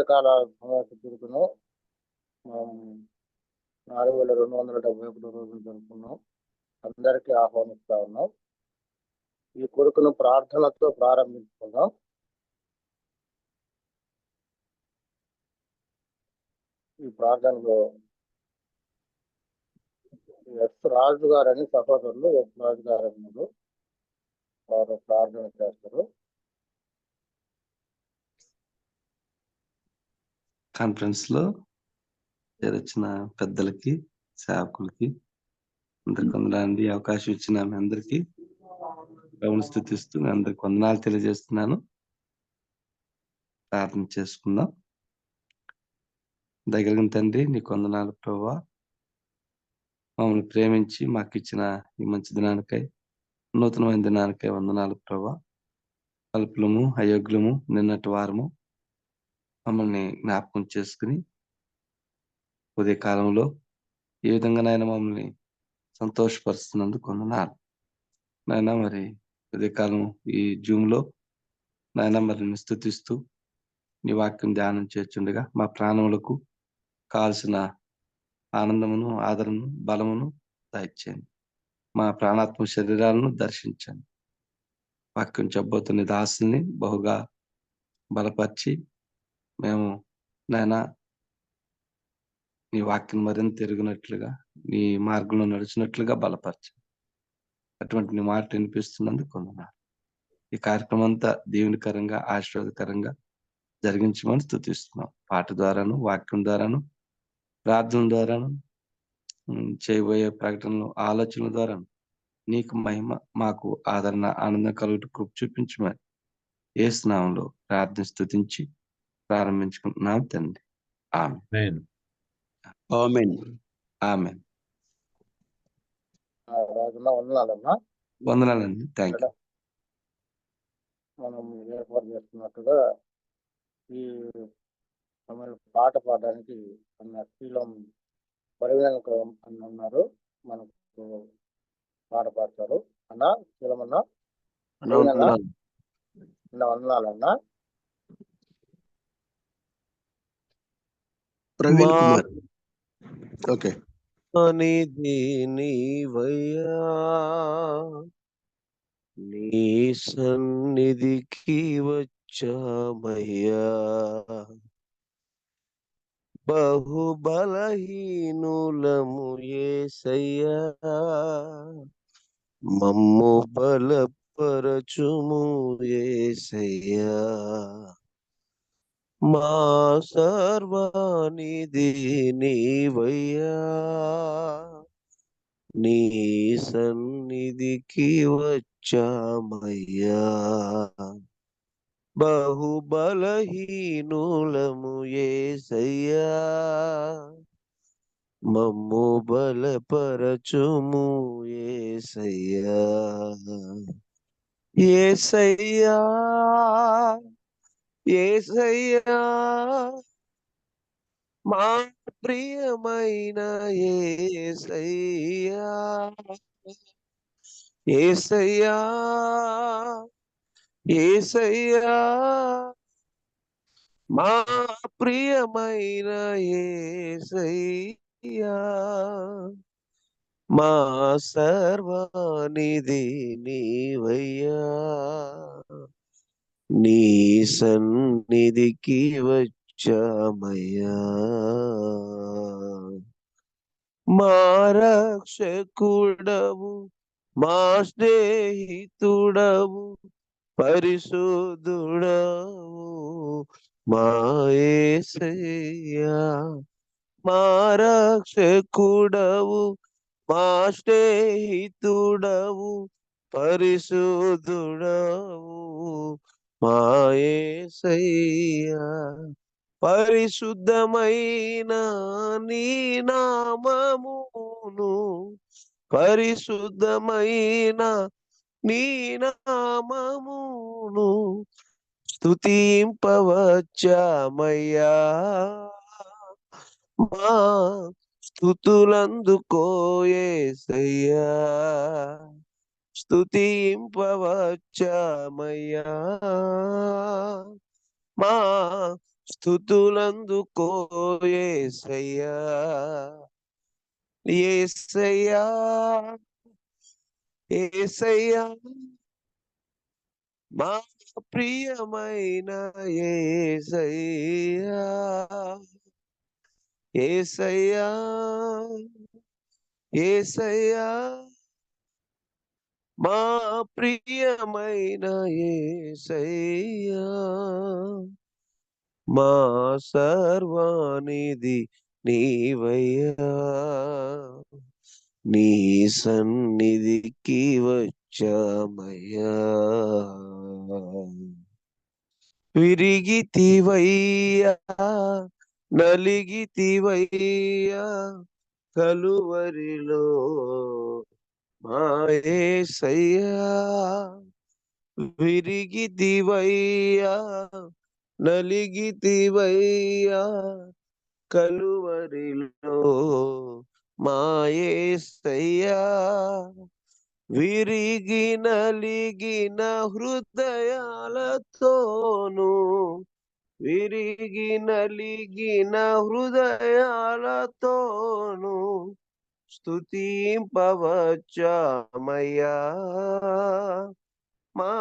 ఉదయకాల తీర్పును మనం 4271 రోజులు జరుపుకున్నాం. అందరికీ ఆహ్వానిస్తా ఉన్నాం. ఈ కొడుకును ప్రార్థనతో ప్రారంభించుకుందాం. ఈ ప్రార్థనలో ఎస్ రాజు గారని సహోదరులు, ఎస్ రాజు గారని వారు ప్రార్థన చేస్తారు. కాన్ఫరెన్స్ లో చేరొచ్చిన పెద్దలకి, సేవకులకి అందరికి వందనాలండి. అవకాశం ఇచ్చిన మీ అందరికి ప్రభువుని స్తుతిస్తూ మీ అందరికి వందనాలు తెలియజేస్తున్నాను. ప్రార్థన చేసుకుందాం. దయగలిగిన తండ్రి, నీకు వందనాలు ప్రభువా. మమ్మల్ని ప్రేమించి మాకు ఇచ్చిన ఈ మంచి దినానికై, నూతనమైన దినానికై వందనాలు ప్రభువా. అల్పులము, అయోగ్యులము, నిన్నటి వారము మమ్మల్ని జ్ఞాపకం చేసుకుని ఉదయ కాలంలో ఏ విధంగానైనా మమ్మల్ని సంతోషపరుస్తున్నందుకు వందనాలు నాయన. మరి ఉదయకాలం ఈ జూమ్ లో నాయన మరి స్తుతిస్తూ నీ వాక్యం ధ్యానం చేస్తుండగా మా ప్రాణములకు కావలసిన ఆనందమును, ఆదరణను, బలమును దయచేయండి. మా ప్రాణాత్మ శరీరాలను దర్శించండి. వాక్యం చెప్పబోతున్న దాసుల్ని బహుగా బలపరిచి మేము నాయన నీ వాక్యం మరింత తిరిగినట్లుగా, నీ మార్గంలో నడిచినట్లుగా బలపరచండి. అటువంటి నీ మాట వినిపిస్తున్నందుకు వందనాలు. ఈ కార్యక్రమం అంతా దీవెనకరంగా, ఆశీర్వాదకరంగా జరిగించమని స్తుతిస్తున్నాం. పాట ద్వారాను, వాక్యం ద్వారాను, ప్రార్థన ద్వారాను, చేయబోయే ప్రకటనలు, ఆలోచనల ద్వారా నీకు మహిమ, మాకు ఆదరణ, ఆనందం కలుగుటూ కృప చూపించమని యేసు నామములో ప్రార్థన స్తుతించి ప్రారంభించుకుంటున్నాం తండ్రి. ఆమేన్. ఆమేన్. ఆమేన్. రాజున్నా వందనాలన్నా. వందనాలండి. Thank you. మనం ఏర్పాటు చేస్తున్నట్టుగా ఈ సమయంలో పాట పాడడానికి అన్న శీలం పరివేంక అని ఉన్నారు. మనకు పాట పాడతారు అన్న. శీలం అన్న వందనాలన్నా. ప్రవీణ్ కుమార్. ఓకే. నీవయ్యా, నీ సన్నిధికి వచ్చామయ్యా, బహుబలహీనులము యేసయ్యా, మమ్ము బలపరచుము యేసయ్యా, మా సర్వానిధి నీవయ్యా, నీ సన్నిధికి వచ్చామయ్యా, బహుబలహీనులము యేసయ్యా, మమ్ము బలపరచుము యేసయ్యా, యేసయ్యా, యేసయ్యా, మా ప్రియమైన యేసయ్యా, యేసయ్యా, యేసయ్యా, మా ప్రియమైన యేసయ్యా, మా సర్వానిధి నీవయ్యా, నీ సన్నిధికి వచ్చామయ్యా, మా రక్షకుడవు, మా స్నేహితుడవు, పరిశుద్ధుడవు మా యేసయ్యా, మా రక్షకుడవు, మా స్నేహితుడవు, పరిశుద్ధుడవు మా యేసయ్యా, పరిశుద్ధమైన నీ నామమును, పరిశుద్ధమైన నీ నామమును స్తుతింపవచ్చామయ్యా, మా స్తుతులందుకో యేసయ్యా, స్తుతింపవచ్చామయ్యా, మా స్తుతులందుకో యేసయ్యా యేసయ్యా యేసయ్యా మా ప్రియమైన యేసయ్యా యేసయ్యా యేసయ్యా మా ప్రియమైన యేసయ్యా మా సర్వానిధి నీవయ్యా నీ సన్నిధికి వచ్చామయ్యా విరిగితివయ్యా నలిగితివయ్యా కలువరిలో మా యేసయ్యా విరిగితివయ్యా నలిగితివయ్యా కలువరిలో మా యేసయ్యా విరిగి నలిగిన హృదయాలతోను విరిగి నలిగిన హృదయాలతోను స్తుతింపవచ్చామయ్యా మా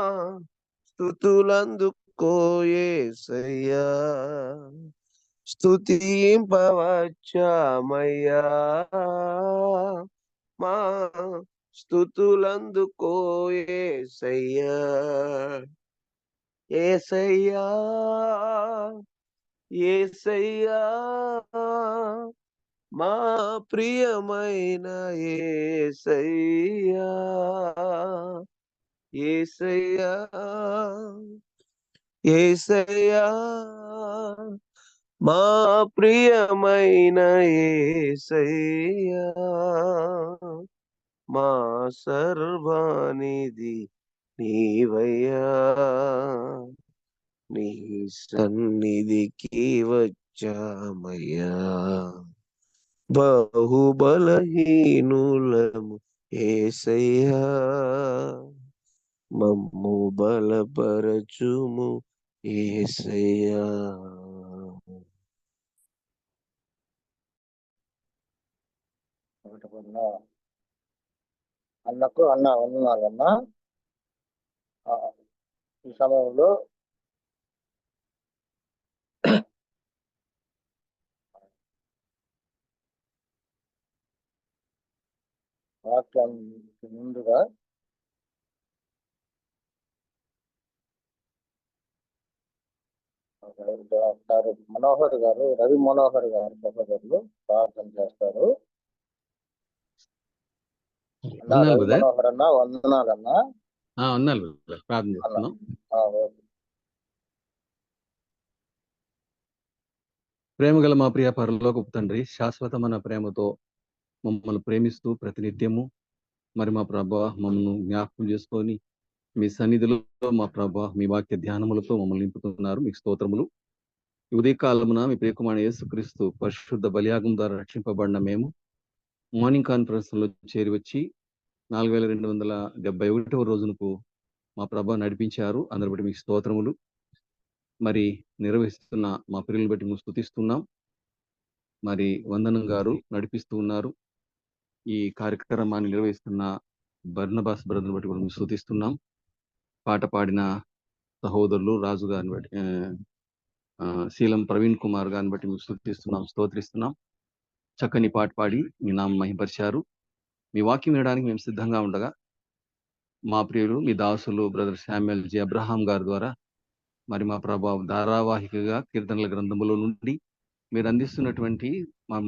స్తుతులందుకో యేసయ్యా స్తుతింపవచ్చామయ్యా మా స్తుతులందుకో యేసయ్యా యేసయ్యా యేసయ్యా మా ప్రియమైన యేసయ్యా యేసయ్యా యేసయ్యా మా ప్రియమైన యేసయ్యా మా సర్వానిధి నీవయ్యా నీ సన్నిధికి వచ్చామయ్యా బహుబలహీనులము యేసయ్యా మమ్ము బలపరచుము యేసయ్యా ఒకటి పొందా. అన్నకు అన్న వందనాలన్నా. ఈ సమయంలో వాక్యానికి ముందుగా డాక్టర్ మనోహర్ గారు, రవి మనోహర్ గారు సహోదరులు ప్రార్థన చేస్తారు. అన్నా వందనాలు రవి బ్రదర్. మనోహర్ అన్న వందనాలన్నా. వందనాలు బ్రదర్. ప్రార్థన చేస్తున్నాం. ఓకే. ప్రేమగల మా ప్రియ పరలోకపు తండ్రి, శాశ్వతమైన ప్రేమతో మమ్మల్ని ప్రేమిస్తూ ప్రతినిత్యము మరి మా ప్రభా మమ్మల్ని జ్ఞాపకం చేసుకొని మీ సన్నిధిలో మా ప్రభా మీ వాక్య ధ్యానములతో మమ్మల్ని నింపుతున్నారు. మీకు స్తోత్రములు. ఈ ఉదయకాలమున మీ ప్రియకుమారుడు యేసుక్రీస్తు పరిశుద్ధ బలియాగం ద్వారా రక్షింపబడిన మేము మార్నింగ్ కాన్ఫరెన్స్ లో చేరి వచ్చి 4271వ రోజునకు మా ప్రభా నడిపించారు. అందరి బట్టి మీకు స్తోత్రములు. మరి నిర్వహిస్తున్న మా ప్రియులను బట్టి మేము స్తుతిస్తున్నాం. మరి వందనం గారు నడిపిస్తూ ఉన్నారు. ఈ కార్యక్రమాన్ని నిర్వహిస్తున్న బర్నబాస్ బ్రదర్ని బట్టి కూడా మేము స్తుతిస్తున్నాం. పాట పాడిన సహోదరులు రాజు గారిని బట్టి శీలం ప్రవీణ్ కుమార్ గారిని బట్టి మేము స్తుతిస్తున్నాం, స్తోత్రిస్తున్నాం. చక్కని పాట పాడి మీ నామం మహింపరిచారు. మీ వాక్యం వినడానికి మేము సిద్ధంగా ఉండగా మా ప్రియులు మీ దాసులు బ్రదర్ శామ్యుయల్ జి అబ్రహాం గారి ద్వారా మరి మా ప్రభావ ధారావాహికగా కీర్తనల గ్రంథములో నుండి మీరు అందిస్తున్నటువంటి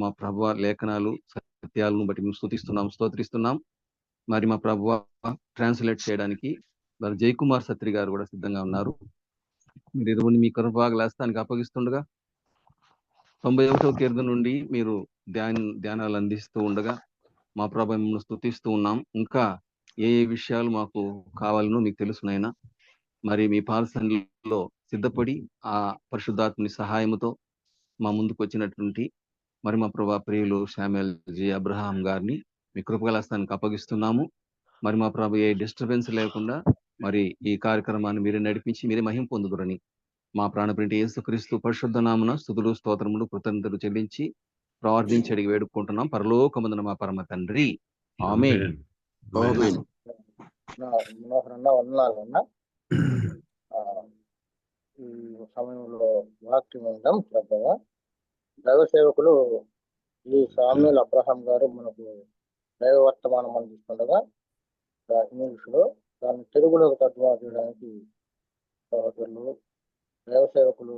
మా ప్రభావ లేఖనాలు సత్యాలను బట్టి మేము స్తుతిస్తున్నాం, స్తోత్రిస్తున్నాం. మరి మా ప్రభావ ట్రాన్స్లేట్ చేయడానికి మరి జయకుమార్ సత్రి గారు కూడా సిద్ధంగా ఉన్నారు. మీరు ఇరువుని మీ కృపాగ్లాస్తానికి అప్పగిస్తుండగా 91వ కీర్తన నుండి మీరు ధ్యానాలు అందిస్తూ ఉండగా మా ప్రభావ మిమ్మల్ని స్తుతిస్తూ ఉన్నాం. ఇంకా ఏ ఏ విషయాలు మాకు కావాలనో మీకు తెలుసునైనా మరి మీ పాలసన్నిలో సిద్ధపడి ఆ పరిశుద్ధాత్మని సహాయముతో మా ముందుకు వచ్చినటువంటి మరి మా ప్రభా ప్రియులు శామ్యుయల్ జి అబ్రహాం గారిని మీ కృపగలాస్తానికి అప్పగిస్తున్నాము. మరి మా ప్రభు ఏ డిస్టర్బెన్స్ లేకుండా మరి ఈ కార్యక్రమాన్ని మీరే నడిపించి మీరే మహిమ పొందుదురని మా ప్రాణప్రింటి యేసుక్రీస్తు పరిశుద్ధ నామమున స్తుతులు స్తోత్రములు కృతజ్ఞతలు చెల్లించి ప్రార్థించి అడిగి వేడుకుంటున్నాం. పరలోకమందున మా పరమ తండ్రి, ఆమేన్. ఆమేన్. మనోహరన్న వందనాలన్నా. ఈ సమయంలో వాక్యం వినడం శ్రద్ధగా. దైవ సేవకులు ఈ సామ్యూల్ అబ్రహాం గారు మనకు దైవ వర్తమానం అందిస్తుండగా ఇంగ్లీష్లో దాన్ని తెలుగులోకి తర్జుమా చేయడానికి సహోదరులు దైవ సేవకులు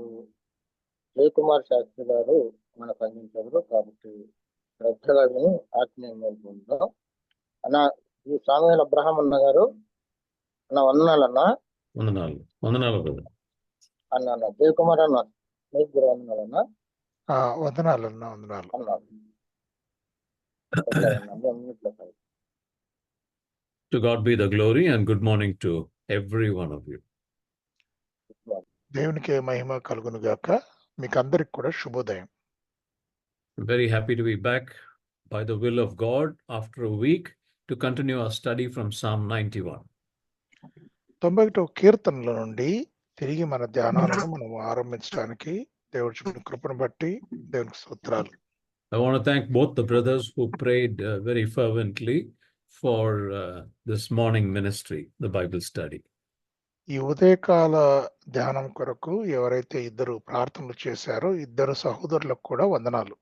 జయకుమార్ శాస్త్రి గారు మనకు అందించారు. కాబట్టి శ్రద్ధగా విని ఆత్మీయం మేల్కొందాం. అన్న ఈ సామ్యూల్ అబ్రహాం అన్న గారు అన్న వందనాలన్నా. వందనాలు అన్న జయకుమార్ అన్న మీకు కూడా వందనాలన్నా. వందనాలు అన్నారు. To God be the glory and good morning to every one of you. దేవునికి మహిమ కలుగును గాక. మీకు అందరికి కూడా శుభోదయం. I'm very happy to be back by the will of God after a week to continue our study from Psalm 91. 91వ కీర్తనల నుండి తిరిగి మన ధ్యానాలను మనం ఆరంభించడానికి దేవుడి చూపిన కృపను బట్టి దేవునికి స్తోత్రాలు. I want to thank both the brothers who prayed very fervently for this morning ministry, the Bible study. ఈ ఉదయకాల ధ్యానం కొరకు ఎవరైతే ఇద్దరు ప్రార్థనలు చేశారో ఇద్దరు సహోదరులకు కూడా వందనాలు.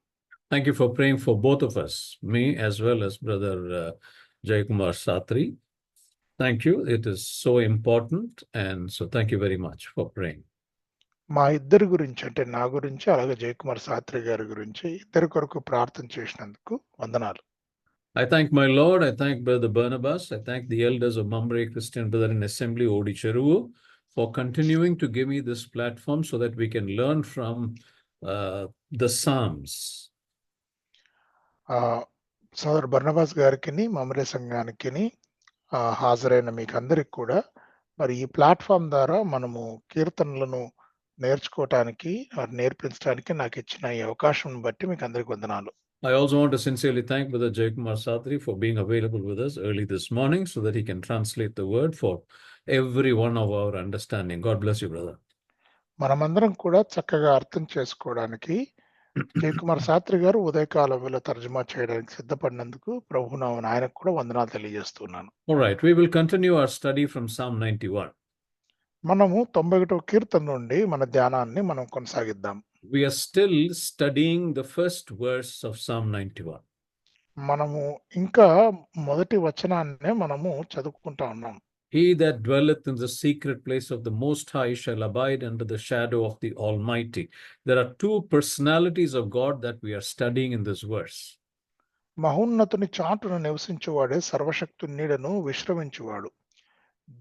Thank you for praying for both of us, me as well as brother Jaykumar Satri. Thank you. It is so important, and so thank you very much for praying. మా ఇద్దరి గురించి అంటే నా గురించి అలాగే జయకుమార్ శాస్త్రి గారి గురించి ఇద్దరి కొరకు ప్రార్థన చేసినందుకు వందనాలు. I thank my Lord. I thank Brother Barnabas. I thank the elders of Mumbai Christian Brethren Assembly, Odi Cheruvu, for continuing to give me this platform so that we can learn from the Psalms. సోదరు Barnabas గారికి మమరే సంఘానికి హాజరైన మీకు అందరికి కూడా మరి ఈ platform ద్వారా మనము కీర్తనలను నేర్చుకోవటానికి నేర్పించడానికి నాకు ఇచ్చిన ఈ అవకాశం బట్టి మీకు అందరికి వందనాలు. I also want to sincerely thank Brother Jaykumar Satri for being available with us early this morning so that he can translate the word for every one of our understanding. God bless you, brother. మనమందరం కూడా చక్కగా అర్థం చేసుకోవడానికి జయకుమార్ శాస్త్రి గారు ఉదయకాలం వేళ తర్జుమా చేయడానికి సిద్ధపడినందుకు ప్రభునామమున ఆయనకు కూడా వందనాలు తెలియజేస్తున్నాను. All right, we will continue our study from Psalm 91. మనము 91వ కీర్తన నుండి మన ధ్యానాన్ని మనం కొనసాగిద్దాం. We are still studying the first verse of Psalm 91. మనము ఇంకా మొదటి వచనాన్నే మనము చదువుకుంటా ఉన్నాం. He that dwelleth in the secret place of the Most High shall abide under the shadow of the Almighty. There are two personalities of God that we are studying in this verse. మహోన్నతుని చాటును నివసించువాడే సర్వశక్తుని నీడను విశ్రమించువాడు.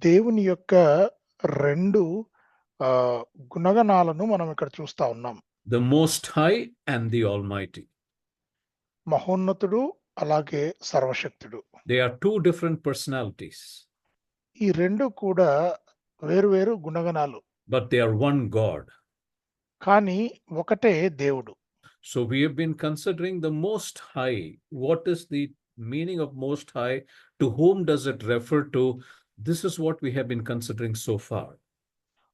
దేవుని యొక్క రెండు గుణగణాలను మనం ఇక్కడ చూస్తా ఉన్నాం. The Most High and the Almighty. మహోన్నతుడు అలాగే సర్వశక్తుడు. They are two different personalities. ఈ రెండు కూడా వేరు గుణగణాలు. But they are one God. కానీ ఒకటే దేవుడు. So we have been considering the Most High. What is the meaning of Most High? To whom does it refer to? This is what we have been considering so far.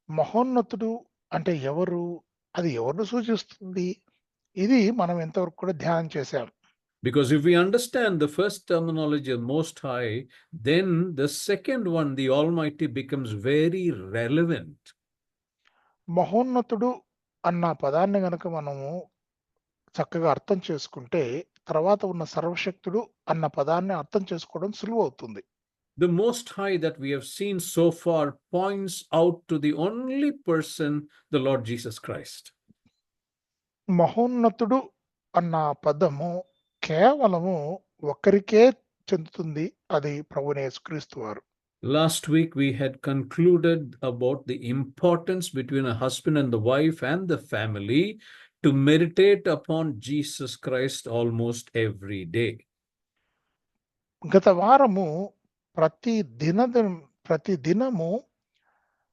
మహోన్నతుడు అంటే ఎవరు, అది ఎవరిని సూచిస్తుంది, ఇది మనం ఎంతవరకు కూడా ధ్యానం చేశాం. Because if we understand the first terminology of Most High, then the second one, the Almighty, becomes very relevant. మహోన్నతుడు అన్న పదాన్ని గనక మనము చక్కగా అర్థం చేసుకుంటే తర్వాత ఉన్న సర్వశక్తుడు అన్న పదాన్ని అర్థం చేసుకోవడం సులువు అవుతుంది. The Most High that we have seen so far points out to the only person, the Lord Jesus Christ. మహోన్నతుడు అన్న పదము కేవలము ఒక్కరికే చెందుతుంది, అది ప్రభువైన యేసుక్రీస్తు వారు. Last week we had concluded about the importance between a husband and the wife and the family to meditate upon Jesus Christ almost every day. గత వారము ప్రతి దినము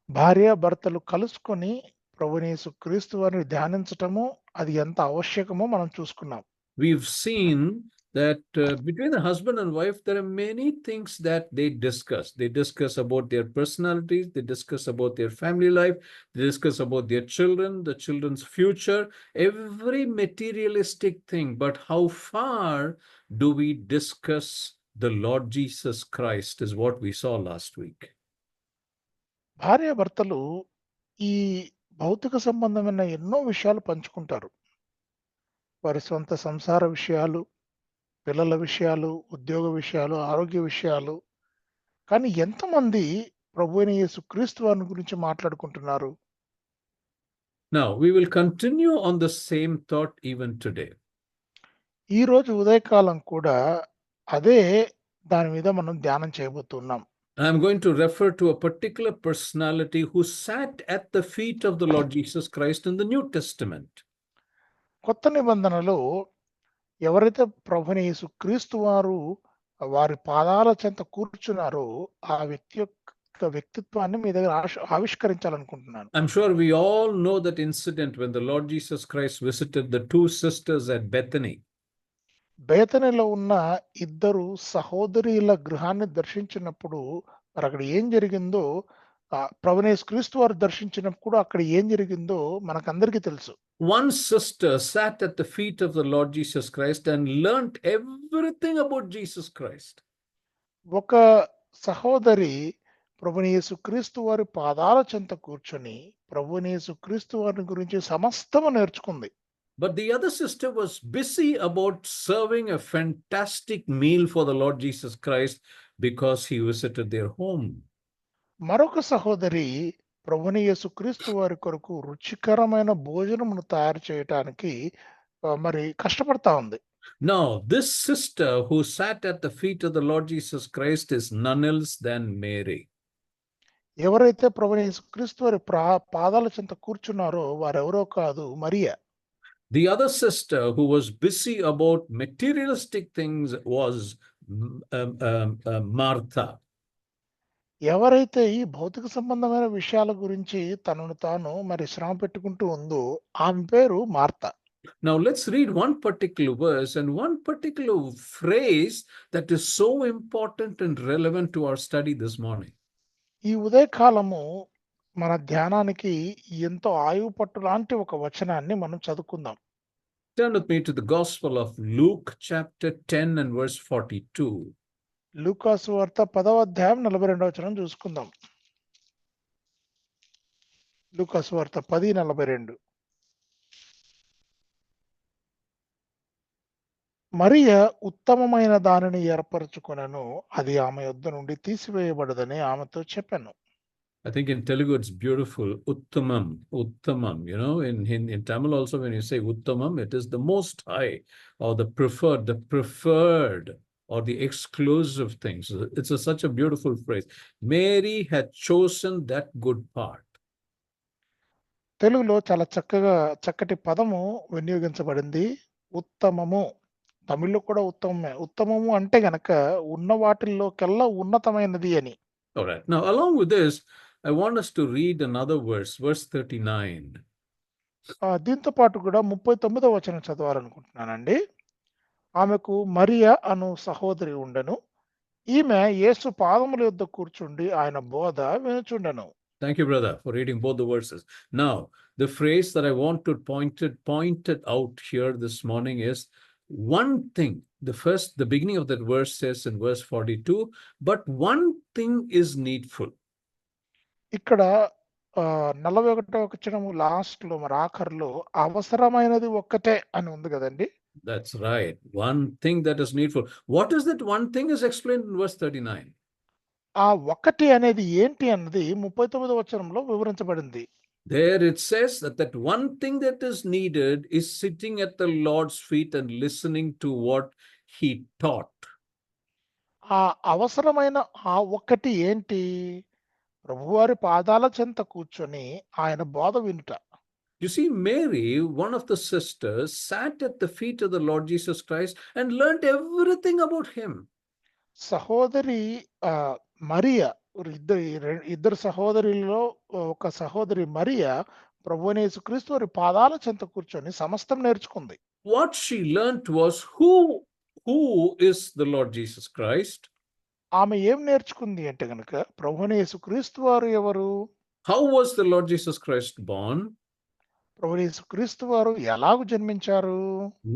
భార్యాభర్తలు కలుసుకొని ప్రభువైన యేసుక్రీస్తు వారిని ధ్యానించటము అది ఎంత ఆవశ్యకమో మనం చూసుకున్నాం. We've seen that between the husband and wife, there are many things that they discuss. They discuss about their personalities, they discuss about their family life, they discuss about their children, the children's future, every materialistic thing. But how far do we discuss the Lord Jesus Christ is what we saw last week. భార్యాభర్తలు ఈ భౌతిక సంబంధమైన ఎన్నో విషయాలు పంచుకుంటారు. వారి సొంత సంసార విషయాలు, పిల్లల విషయాలు, ఉద్యోగ విషయాలు, ఆరోగ్య విషయాలు. కానీ ఎంతమంది ప్రభువైన యేసుక్రీస్తు వారిని గురించి మాట్లాడుకుంటున్నారు? Now, we will continue on the same thought even today. ఈ రోజు ఉదయకాలం కూడా అదే దాని మీద మనం ధ్యానం చేయబోతున్నాం. I'm going to refer to a particular personality who sat at the feet of the Lord Jesus Christ in the New Testament. కొత్త నిబంధనలో ఎవరైతే ప్రభువైన యేసుక్రీస్తు వారు వారి పాదాల చెంత కూర్చున్నారో ఆ వ్యక్తి యొక్క వ్యక్తిత్వాన్ని మీ దగ్గర ఆవిష్కరించాలనుకుంటున్నాను. I'm sure we all know that incident when the Lord Jesus Christ visited the two sisters at Bethany. బేతనీలో ఉన్న ఇద్దరు సహోదరుల గృహాన్ని దర్శించినప్పుడు మరి అక్కడ ఏం జరిగిందో, ప్రభువైన యేసుక్రీస్తు వారు దర్శించినప్పుడు అక్కడ ఏం జరిగిందో మనకందరికీ తెలుసు. One sister sat at the feet of the Lord Jesus Christ and learnt everything about Jesus Christ. ఒక సహోదరి ప్రభువైన యేసుక్రీస్తు వారి పాదాల చెంత కూర్చొని ప్రభువైన యేసుక్రీస్తు వారిని గురించి సమస్తము నేర్చుకుంది. But the other sister was busy about serving a fantastic meal for the Lord Jesus Christ because he visited their home. మరొక సహోదరి ప్రభువైన యేసుక్రీస్తు వారి కొరకు రుచికరమైన భోజనమును తయారు చేయటానికి మరి కష్టపడతా ఉంది. Now, this sister who sat at the feet of the Lord Jesus Christ is none else than Mary. ఎవరైతే ప్రభువైన యేసుక్రీస్తు వారి పాదాల చెంత కూర్చున్నారో వారెవరో కాదు, Mariya. The other sister who was busy about materialistic things was Martha. ఎవరైతే ఈ భౌతిక సంబంధమైన విషయాల గురించి తనను తాను మరి శ్రమ పెట్టుకుంటూ ఉందో ఆమె పేరు Martha. Now let's read one particular verse and one particular phrase that is so important and relevant to our study this morning. ఈ ఉదయకాలము మన ధ్యానానికి ఎంతో ఆయువు పట్టు లాంటి ఒక వచనాన్ని మనం చదువుకుందాం. Turn with me to the Gospel of Luke chapter 10 and verse 42. లూకాసు వార్త 10వ అధ్యాయం 42వ వచనం చూసుకుందాం. లూకాసు వార్త 10:42. మరియ ఉత్తమమైన దానిని ఏర్పరచుకొనెను, అది ఆమె యొద్ద నుండి తీసివేయబడదని ఆమెతో చెప్పాను. I think in Telugu it's beautiful. Uttamam, Uttamam. You know, in Tamil also when you say Uttamam, it is the most high or the preferred or the exclusive things. It's such a beautiful phrase. Mary had chosen that good part. తెలుగులో చాలా చక్కటి పదము వినియోగించబడింది, ఉత్తమము. తమిళ్లో కూడా ఉత్తమమే. ఉత్తమము అంటే గనక ఉన్న వాటిల్లోకెల్లా ఉన్నతమైనది అని. All right. Now, along with this, I want us to read another verse, verse 39. దీంతో పాటు కూడా 39వ వచనం చదవాలనుకుంటున్నానండి. ఆమెకు మరియా అను సహోదరి ఉండెను. ఈమె యేసు పాదముల యొద్ద కూర్చుండి ఆయన బోధ వినుచుండెను. Thank you, brother, for reading both the verses. Now, the phrase that I want to point it out here this morning is one thing. The beginning of that verse says in verse 42, but one thing is needful. ఇక్కడ 41వ వచనము last లో మరి ఆఖరిలో అవసరమైనది ఒక్కటే అని ఉంది కదండి. That's right. One thing that is needful. What is that one thing is explained in verse 39. ఆ ఒక్కటి అనేది ఏంటి అన్నది 39వ వచనంలో వివరించబడింది. There it says that one thing that is needed is sitting at the Lord's feet and listening to what he taught. ఆ అవసరమైన ఆ ఒక్కటి ఏంటి? ప్రభువారి పాదాల చెంత కూర్చొని ఆయన బోధ వినుట. You see, Mary, one of the sisters, sat at the feet of the Lord Jesus Christ and learned everything about him. సహోదరి మరియా, ఇద్దరు సహోదరులలో ఒక సహోదరి మరియా ప్రభువైన యేసుక్రీస్తు వారి పాదాల చెంత కూర్చొని సమస్తం నేర్చుకుంది. What she learnt was who who is the Lord Jesus Christ? ఆమె ఏం నేర్చుకుంది అంటే గనుక ప్రభువైన యేసుక్రీస్తు వారు ఎవరు? How was the Lord Jesus Christ born? ప్రభువైన యేసుక్రీస్తు వారు ఎలాగు జన్మించారు?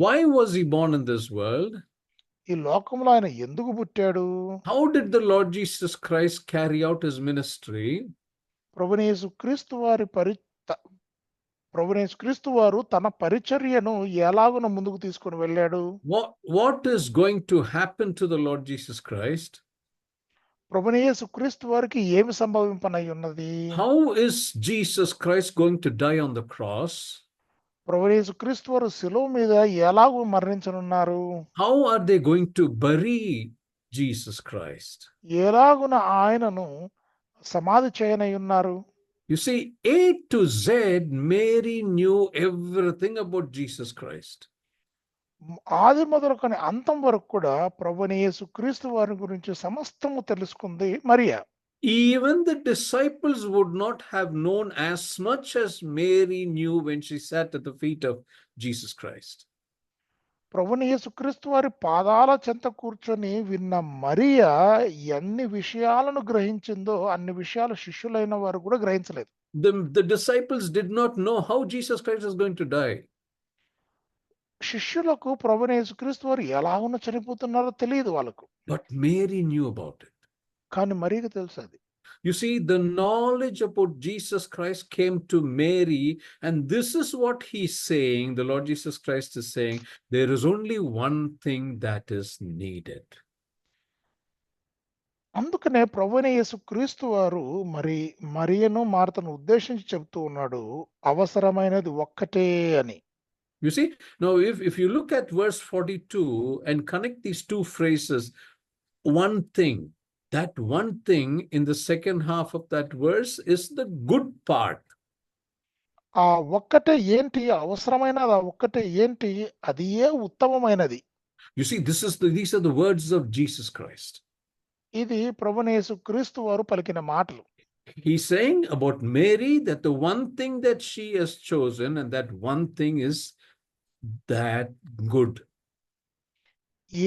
Why was he born in this world? ఈ లోకంలో ఆయన ఎందుకు పుట్టాడు? How did the Lord Jesus Christ carry out his ministry? ప్రభువైన యేసుక్రీస్తు వారు తన పరిచర్యను ఎలాగున ముందుకు తీసుకొని వెళ్ళాడు? What is going to happen to the Lord Jesus Christ? ప్రభువైన యేసుక్రీస్తు వారికి ఏమి సంభవింపనై ఉన్నది? How is Jesus Christ going to die on the cross? ప్రభువైన యేసుక్రీస్తు వారు శిలువ మీద ఎలాగూ మరణించనున్నారు? How are they going to bury Jesus Christ? ఎలాగున ఆయనను సమాధి చేయనై ఉన్నారు? You see, A to Z, Mary knew everything about Jesus Christ. ఆది మొదలుకొని అంతం వరకు కూడా ప్రభువైన యేసుక్రీస్తు వారి గురించి సమస్తము తెలుసుకుంది Mariya. Even the disciples would not have known as much as Mary knew when she sat at the feet of Jesus Christ. ప్రభువైన యేసుక్రీస్తు వారి పాదాల చెంత కూర్చొని విన్న మరియా ఎన్ని విషయాలను గ్రహించిందో అన్ని విషయాలు శిష్యులైన వారు కూడా గ్రహించలేదు. The disciples did not know how Jesus Christ is going to die. శిష్యులకు ప్రభువైన యేసుక్రీస్తు వారు ఎలాగున చనిపోతున్నారో తెలియదు వాళ్ళకు. But Mary knew about it. కానీ మరియకు తెలుసు అది. You see, the knowledge about Jesus Christ came to Mary, and this is what he's saying, the Lord Jesus Christ is saying, there is only one thing that is needed. అందుకనే ప్రభువైన యేసుక్రీస్తు వారు మరియను మార్తను ఉద్దేశించి చెబుతూ ఉన్నాడు, అవసరమైనది ఒక్కటే అని. You see, now if you look at verse 42 and connect these two phrases, one thing, that one thing in the second half of that verse is the good part. ఆ ఒక్కటే ఏంటి? అవసరమైనది ఆ ఒక్కటే ఏంటి? అది ఏ ఉత్తమమైనది. You see, these are the words of Jesus Christ. ఇది ప్రభువైన యేసుక్రీస్తు వారు పలికిన మాటలు. He's saying about Mary that the one thing that she has chosen, and that one thing is that good.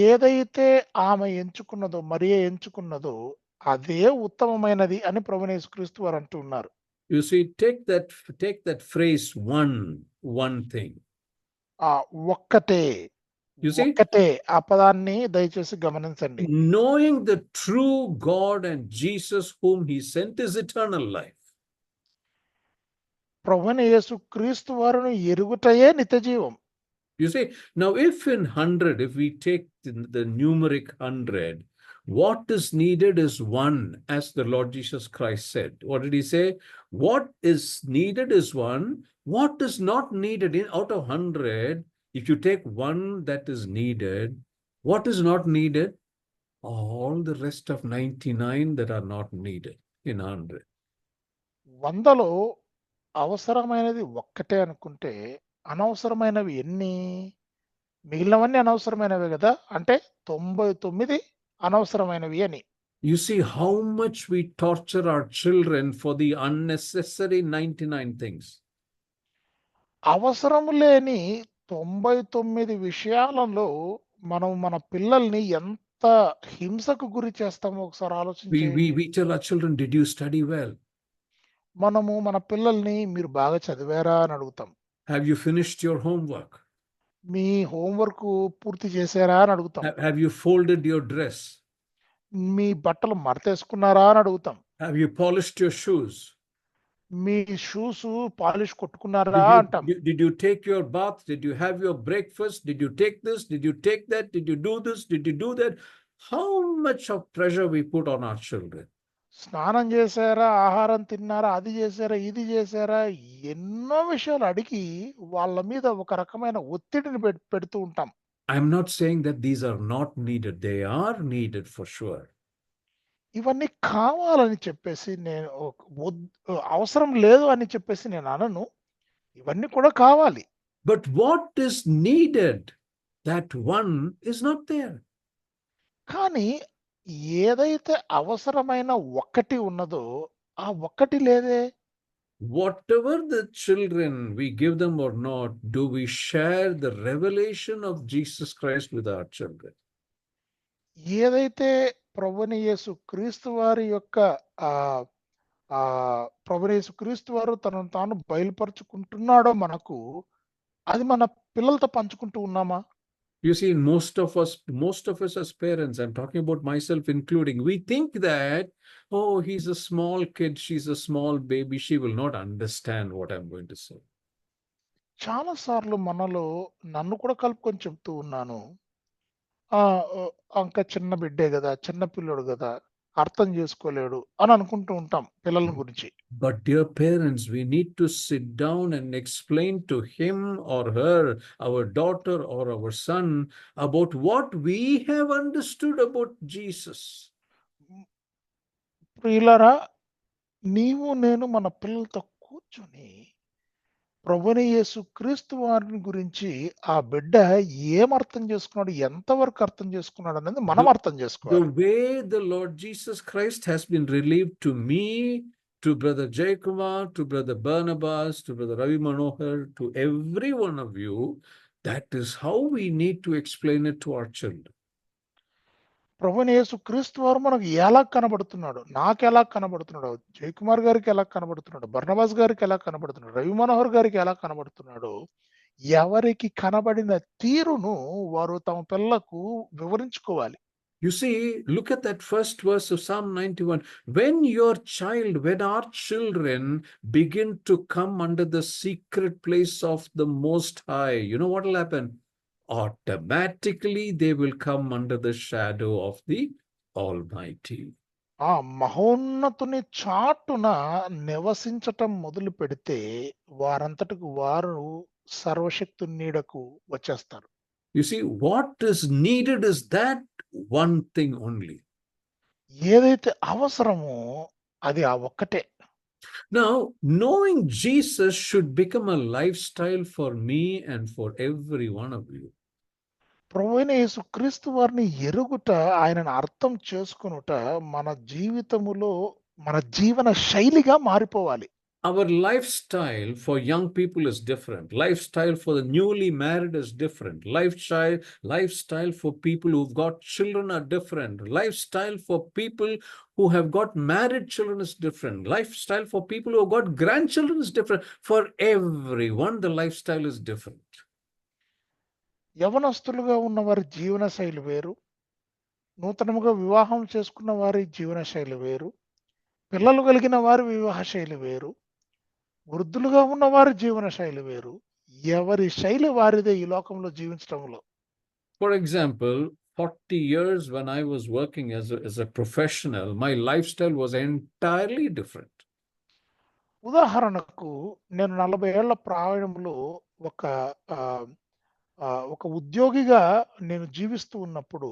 ఏదైతే ఆమె ఎంచుకున్నదో, మరియ ఎంచుకున్నదో అదే ఉత్తమమైనది అని ప్రభువైన యేసుక్రీస్తు వారు అంటున్నారు. You see, take that phrase, one thing. ఆ ఒక్కటే, You see, ఒక్కటే ఆ పదాన్ని దయచేసి గమనించండి. knowing the true God and Jesus whom he sent is eternal life. ప్రభువైన యేసుక్రీస్తు వారిని ఎరుగుటయే నిత్యజీవం. You see, now if in 100, if we take the numeric 100, what is needed is one, as the Lord Jesus Christ said. What did he say? What is needed is one. What is not needed out of 100, if you take one that is needed, what is not needed? All the rest of 99 that are not needed in 100. 100లో అవసరమైనది ఒక్కటే అనుకుంటే అనవసరమైనవి ఎన్ని? మిగిలినవన్నీ అనవసరమైనవే కదా, అంటే 99 అనవసరమైనవి అని. You see how much we torture our children for the unnecessary 99 things. అవసరం లేని 99 విషయాలలో మనం మన పిల్లల్ని ఎంత హింసకు గురి చేస్తామో ఒకసారి ఆలోచించండి. We tell our children, did you study well? మనము మన పిల్లల్ని మీరు బాగా చదివారా అని అడుగుతాం. Have you finished your homework? Me homework పూర్తి చేశారా అని అడుగుతాం. Have you folded your dress? మీ బట్టలు మడతేసుకున్నారా అని అడుగుతాం. Have you polished your shoes? మీ షూస్ పాలిష్ కొట్టుకున్నారా అంటాం. Did you take your bath? Did you have your breakfast? Did you take this? Did you take that? Did you do this? Did you do that? How much of pressure we put on our children? స్నానం చేశారా, ఆహారం తిన్నారా, అది చేశారా, ఇది చేశారా, ఎన్నో విషయాలు అడిగి వాళ్ళ మీద ఒక రకమైన ఒత్తిడిని పెడుతూ ఉంటాం. I'm not saying that these are not needed. They are needed for sure. ఇవన్నీ కావాలని చెప్పేసి నేను అవసరం లేదు అని చెప్పేసి నేను అనను. ఇవన్నీ కూడా కావాలి. But what is needed, that one is not there. కానీ ఏదైతే అవసరమైన ఒక్కటి ఉన్నదో ఆ ఒక్కటి లేదే. Whatever the children we give them or not, do we share the revelation of Jesus Christ with our children? ఏదైతే ప్రభువైన యేసుక్రీస్తు వారి యొక్క ఆహ్, ప్రభువైన యేసుక్రీస్తు వారు తనను తాను బయలుపరుచుకుంటున్నాడో మనకు, అది మన పిల్లలతో పంచుకుంటూ ఉన్నామా? You see, most of us as parents, I'm talking about myself including, we think that, oh, he's a small kid, she's a small baby, she will not understand what I'm going to say. చాలా సార్లు మనలో, నన్ను కూడా కలుపుకొని చెప్తూ ఉన్నాను. ఆ! ఇంకా చిన్న బిడ్డే గదా! చిన్న పిల్లోడు గదా! అర్థం జేసుకోలేడు అని అనుకుంటూ ఉంటాం పిల్లల గురించి. But dear parents, we need to sit down and explain to him or her, our daughter or our son, about what we have understood about Jesus. ప్రియులారా, నీవు నేను మన పిల్లలతో కూర్చొని ప్రభువైన యేసుక్రీస్తు వారిని గురించి ఆ బిడ్డ ఏం అర్థం చేసుకున్నాడు, ఎంతవరకు అర్థం చేసుకున్నాడు అనేది మనం అర్థం The చేసుకోవాలి. way the Lord Jesus Christ has been relieved to me, to Brother Jaykumar, to Brother Barnabas, to Brother Ravi Manohar, to every one of you, that is how we need to explain it to our children. ప్రభువైన యేసుక్రీస్తు వారు మనకు ఎలా కనబడుతున్నాడు, నాకెలా కనబడుతున్నాడు, జయకుమార్ గారికి ఎలా కనబడుతున్నాడు, బర్నబాస్ గారికి ఎలా కనబడుతున్నాడు, రవి మనోహర్ గారికి ఎలా కనబడుతున్నాడో, ఎవరికి కనబడిన తీరును వారు తమ పిల్లలకు వివరించుకోవాలి. You see, look at that first verse of Psalm 91. When our children begin to come under the secret place of the Most High, you know what will happen? Automatically they will come under the shadow of the Almighty. ఆ మహోన్నతుని చాటున నివసించటం మొదలు పెడితే వారంతటికి వారు సర్వశక్తుని నీడకు వచ్చేస్తారు. You see, what is needed is that one thing only. ఏదైతే అవసరమో అది ఆ ఒక్కటే. Now, knowing Jesus should become a lifestyle for me and for every one of you. ప్రభువైన యేసుక్రీస్తు వారిని ఎరుగుట, ఆయనను అర్థం చేసుకొనుట మన జీవితములో మన జీవన శైలిగా మారిపోవాలి. Our lifestyle for young people is different. Lifestyle for the newly married is different. Lifestyle for people who've got children are different. Lifestyle for people who have got married children is different. Lifestyle for people who have got grandchildren is different. For everyone, the lifestyle is different. యవనస్తులుగా ఉన్న వారి జీవన శైలి వేరు, నూతనముగా వివాహం చేసుకున్న వారి జీవన శైలి వేరు, పిల్లలు కలిగిన వారి వివాహ శైలి వేరు, వృద్ధులుగా ఉన్న వారి జీవన శైలి వేరు. ఎవరి శైలి వారిదే ఈ లోకంలో జీవించడంలో. For example, 40 years when I was working as a professional, my lifestyle was entirely different. ఉదాహరణకు నేను 40 ఏళ్ల ప్రాయంలో ఒక ఉద్యోగిగా నేను జీవిస్తూ ఉన్నప్పుడు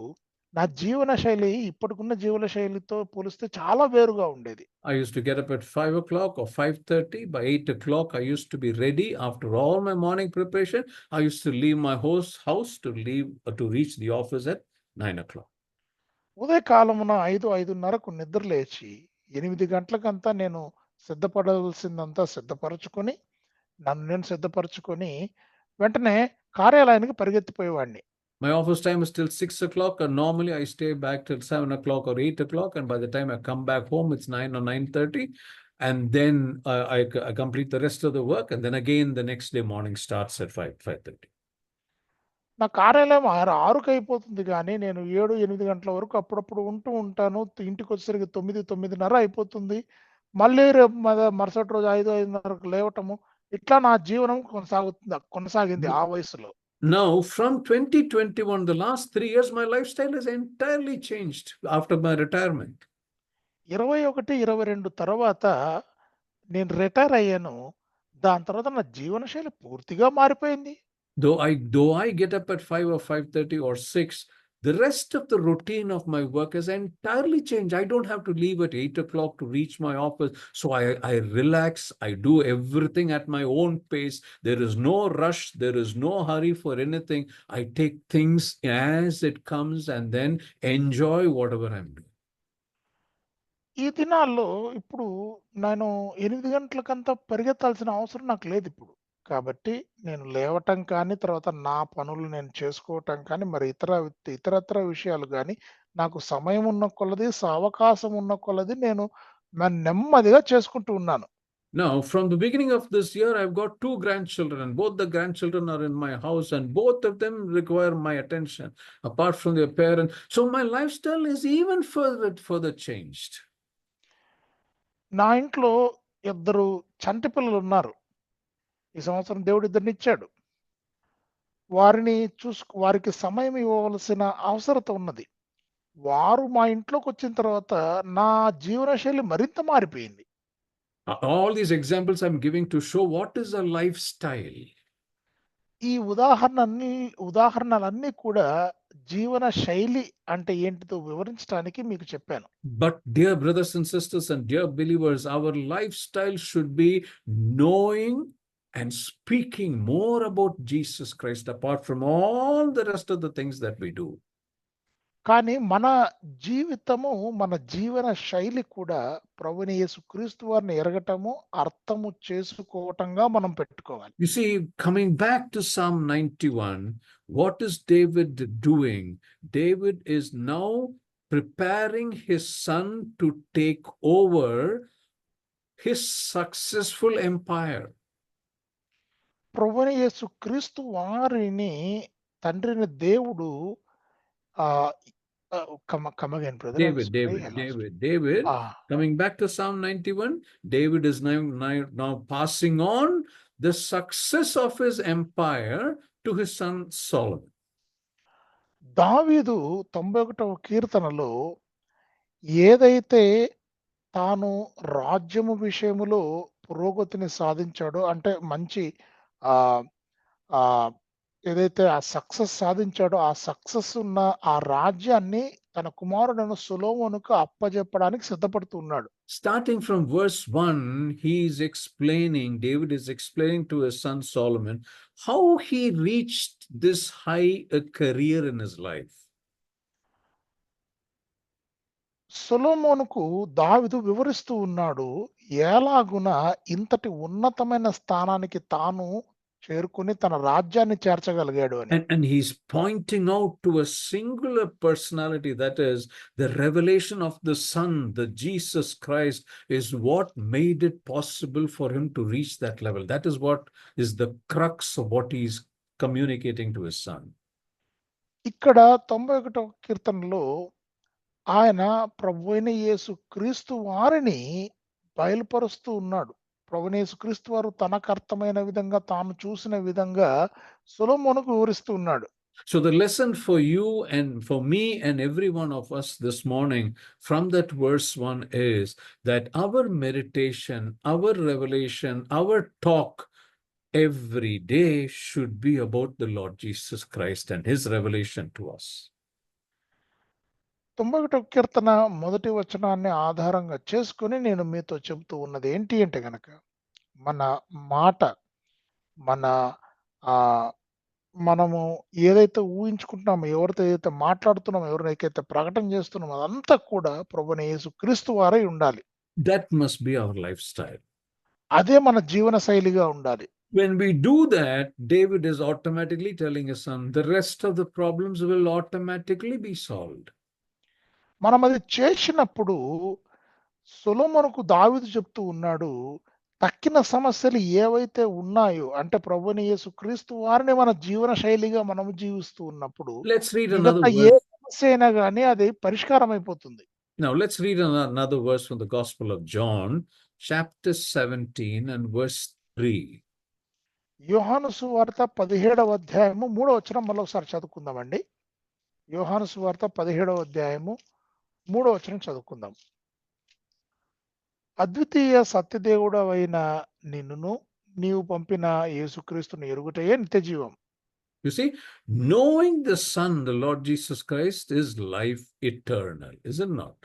నా జీవన శైలి ఇప్పటికున్న జీవన శైలితో పోలిస్తే చాలా వేరుగా ఉండేది. I used to get up at 5 o'clock or 5:30. By 8 o'clock, I used to be ready. After all my morning preparation, I used to leave my house to reach the office at 9 o'clock. ఉదయకాలమున 5:30కు నిద్ర లేచి 8 గంటలకంతా నేను సిద్ధపడాల్సిందంతా సిద్ధపరచుకొని, నన్ను నేను సిద్ధపరచుకొని వెంటనే కార్యాలయానికి పరిగెత్తిపోయేవాడిని. My office time is till 6 o'clock, and normally I stay back till 7 o'clock or 8 o'clock. And by the time I come back home, it's 9 or 9:30. And then I complete the rest of the work. And then again, the next day morning starts at 5:30. నా కార్యాలయం 6కి అయిపోతుంది గానీ, నేను 7, 8 గంటల వరకు అప్పుడప్పుడు ఉంటూ ఉంటాను. ఇంటికొచ్చేసరికి 9, 9:30 అయిపోతుంది. మళ్ళీ రేపు మరుసటి రోజు 5, 5:30కు లేవటము. ఇట్లా నా జీవనం కొనసాగింది ఆ వయసులో. Now, from 2021, the last 3 years, my lifestyle has entirely changed after my retirement. 21, 22 తర్వాత నేను రిటైర్ అయ్యాను. దాని తర్వాత నా జీవన శైలి పూర్తిగా మారిపోయింది. Though I get up at 5 or 5:30 or 6, the rest of the routine of my work has entirely changed. I don't have to leave at 8 o'clock to reach my office. So I relax. I do everything at my own pace. There is no rush. There is no hurry for anything. I take things as it comes and then enjoy whatever I'm doing. ఈ దినాల్లో ఇప్పుడు నేను 8 గంటలకంతా పరిగెత్తాల్సిన అవసరం నాకు లేదు ఇప్పుడు. కాబట్టి నేను లేవటం కానీ, తర్వాత నా పనులు నేను చేసుకోవటం కానీ, మరి ఇతరత్ర విషయాలు గానీ నాకు సమయం ఉన్న కొలది, సావకాశం ఉన్న కొలది నేను నెమ్మదిగా చేసుకుంటూ ఉన్నాను. Now, from the beginning of this year, I've got 2 grandchildren, and both the grandchildren are in my house, and both of them require my attention, apart from their parents. So my lifestyle is even further changed. నా ఇంట్లో ఇద్దరు చంటి పిల్లలున్నారు. ఈ సంవత్సరం దేవుడు ఇద్దరినిచ్చాడు. వారికి సమయం ఇవ్వవలసిన అవసరత ఉన్నది. వారు మా ఇంట్లోకొచ్చిన తర్వాత నా జీవనశైలి మరింత మారిపోయింది. All these examples I'm giving to show what is a lifestyle. ఈ ఉదాహరణలన్నీ కూడా జీవన శైలి అంటే ఏంటిదో వివరించడానికి మీకు చెప్పాను. But dear brothers and sisters and dear believers, our lifestyle should be knowing and speaking more about Jesus Christ apart from all the rest of the things that we do. కానీ మన జీవితము, మన జీవన శైలి కూడా ప్రభువైన యేసుక్రీస్తు వారిని ఎరగటము, అర్థము చేసుకోవటంగా మనం పెట్టుకోవాలి. You see, coming back to Psalm 91, what is David doing? David is now preparing his son to take over his successful empire. ప్రభువైన యేసుక్రీస్తు వారిని తండ్రిని దేవుడు come again, brother. David. Coming back to Psalm 91, David is now passing on the success of his empire to his son Solomon. దావీదు 91వ కీర్తనలో ఏదైతే తాను రాజ్యము విషయములో పురోగతిని సాధించాడో, అంటే మంచి ఏదైతే ఆ సక్సెస్ సాధించాడో, ఆ సక్సెస్ ఉన్న ఆ రాజ్యాన్ని తన కుమారుడైన సొలొమోనుకు అప్పజెప్పడానికి సిద్ధపడుతున్నాడు. Starting from verse 1, David is explaining to his son Solomon how he reached this high career in his life. సొలొమోనుకు దావీదు వివరిస్తూ ఉన్నాడు ఎలాగున ఇంతటి ఉన్నతమైన స్థానానికి తాను చేరుకుని తన రాజ్యాన్ని చేర్చగలిగాడు అని. And he's pointing out to a singular personality, that is the revelation of the Son, the Jesus Christ, is what made it possible for him to reach that level. That is what is the crux of what he's communicating to his son. ఇక్కడ 91వ కీర్తనలో ఆయన ప్రభువైన యేసుక్రీస్తు వారిని బయలుపరుస్తూ ఉన్నాడు. ప్రభువైన యేసుక్రీస్తు వారు తనకు అర్థమైన విధంగా, తాను చూసిన విధంగా సొలొమోనుకు వివరిస్తూ ఉన్నాడు. So the lesson for you and for me and every one of us this morning from that verse 1 is that our meditation, our revelation, our talk every day should be about the Lord Jesus Christ and his revelation to us. 91వ కీర్తన మొదటి వచనాన్ని ఆధారంగా చేసుకుని నేను మీతో చెబుతూ ఉన్నది ఏంటి అంటే గనక, మన మాట, మనము ఏదైతే ఊహించుకుంటున్నామో, ఎవరితో ఏదైతే మాట్లాడుతున్నామో, ఎవరినైతే ప్రకటన చేస్తున్నామో, అదంతా కూడా ప్రభువైన యేసుక్రీస్తు వారై ఉండాలి. That must be our lifestyle. అదే మన జీవన శైలిగా ఉండాలి. When we do that, David is automatically telling his son, the rest of the problems will automatically be solved. మనం అది చేసినప్పుడు సొలొమోనుకు దావీదు చెప్తూ ఉన్నాడు, తక్కిన సమస్యలు ఏవైతే ఉన్నాయో, అంటే ప్రభువైన యేసుక్రీస్తు వారిని మన జీవన శైలిగా మనం జీవిస్తూ ఉన్నప్పుడు Let's read A another verse. సమస్య అయినా కానీ అది పరిష్కారం అయిపోతుంది. Now let's read another verse from the Gospel of John, chapter 17 and verse 3. యోహాను సువార్త 17వ అధ్యాయము 3వ వచనం మరోసారి చదువుకుందామండి. యోహాను సువార్త 17వ అధ్యాయము 3వ వచనం చదువుకుందాం. అద్వితీయ సత్యదేవుడవైన నిన్నును నీవు పంపిన యేసుక్రీస్తును ఎరుగుటయే నిత్యజీవం. You see, knowing the Son, the Lord Jesus Christ, is life eternal, is it not?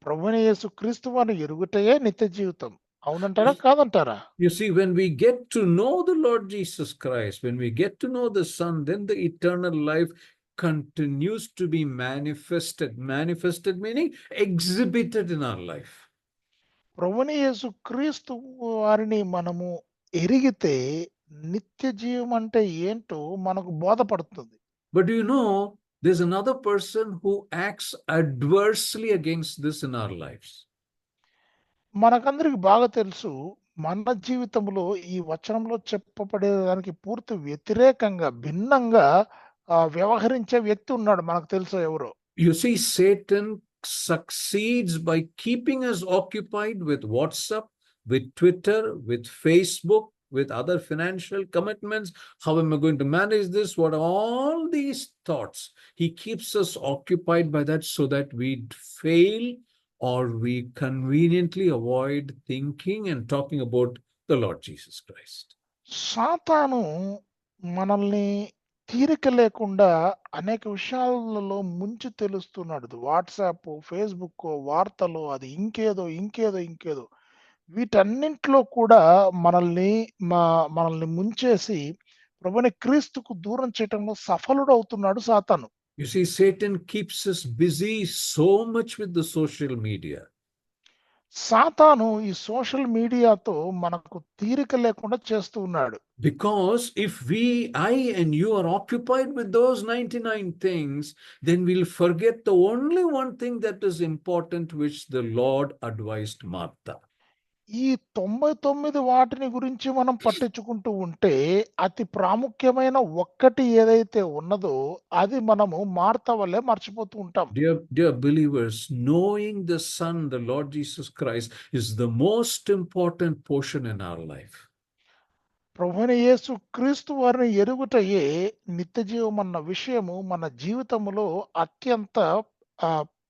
ప్రభువైన యేసుక్రీస్తు వారిని ఎరుగుటయే నిత్య జీవితం. అవునంటారా కాదంటారా? You see, when we get to know the Lord Jesus Christ, when we get to know the Son, then the eternal life continues to be manifested. Manifested meaning exhibited in our life. ప్రభువైన యేసుక్రీస్తు వారిని మనము ఎరిగితే నిత్య జీవం అంటే ఏంటో మనకు బోధపడుతుంది. But you know, there's another person who acts adversely against this in our lives. మనకందరికి బాగా తెలుసు, మన జీవితంలో ఈ వచనంలో చెప్పబడేదానికి పూర్తి వ్యతిరేకంగా, భిన్నంగా వ్యవహరించే వ్యక్తి ఉన్నాడు. మనకు తెలుసు ఎవరో. You see, Satan succeeds by keeping us occupied with WhatsApp, with Twitter, with Facebook, with other financial commitments. How am I going to manage this? What are all these thoughts? He keeps us occupied by that so that we fail or we conveniently avoid thinking and talking about the Lord Jesus Christ. సాతాను మనల్ని తీరిక లేకుండా అనేక విషయాలలో ముంచి తెలుస్తున్నాడు. WhatsApp, Facebook, వార్తలు, అది ఇంకేదో వీటన్నింటిలో కూడా మనల్ని ముంచేసి ప్రభుని క్రీస్తుకు దూరం చేయటంలో సఫలుడవుతున్నాడు సాతాను. You see, Satan keeps us busy so much with the social media. సాతాను ఈ సోషల్ మీడియాతో మనకు తీరిక లేకుండా చేస్తూ ఉన్నాడు. Because if I and you are occupied with those 99 things, then we'll forget the only one thing that is important, which the Lord advised Martha. ఈ 99 వాటిని గురించి మనం పట్టించుకుంటూ ఉంటే, అతి ప్రాముఖ్యమైన ఒక్కటి ఏదైతే ఉన్నదో అది మనము మార్త వల్లే మర్చిపోతూ ఉంటాం. Dear believers, knowing the Son, the Lord Jesus Christ, is the most important portion in our life. ప్రభువైన యేసు క్రీస్తు వారిని ఎరుగుటయే నిత్య జీవం అన్న విషయము మన జీవితములో అత్యంత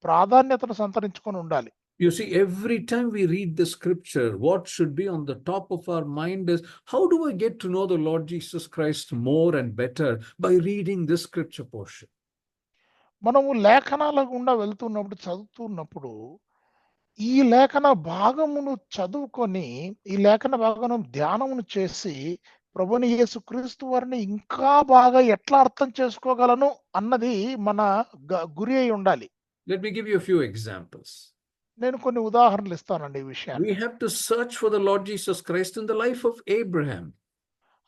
ప్రాధాన్యతను సంతరించుకొని ఉండాలి. You see, every time we read the scripture, what should be on the top of our mind is, how do I get to know the Lord Jesus Christ more and better? By reading this scripture portion. మనము లేఖనాల గుండా చదువుతున్నప్పుడు ఈ లేఖన భాగమును చదువుకొని, ఈ లేఖన భాగమును ధ్యానమును చేసి, ప్రభువైన యేసు క్రీస్తు వారిని ఇంకా బాగా ఎట్లా అర్థం చేసుకోగలను అన్నది మన గురి అయి ఉండాలి. Let me give you a few examples. నేను కొన్ని ఉదాహరణలు ఇస్తానండి ఈ విషయాన్ని. We have to search for the Lord Jesus Christ in the life of Abraham.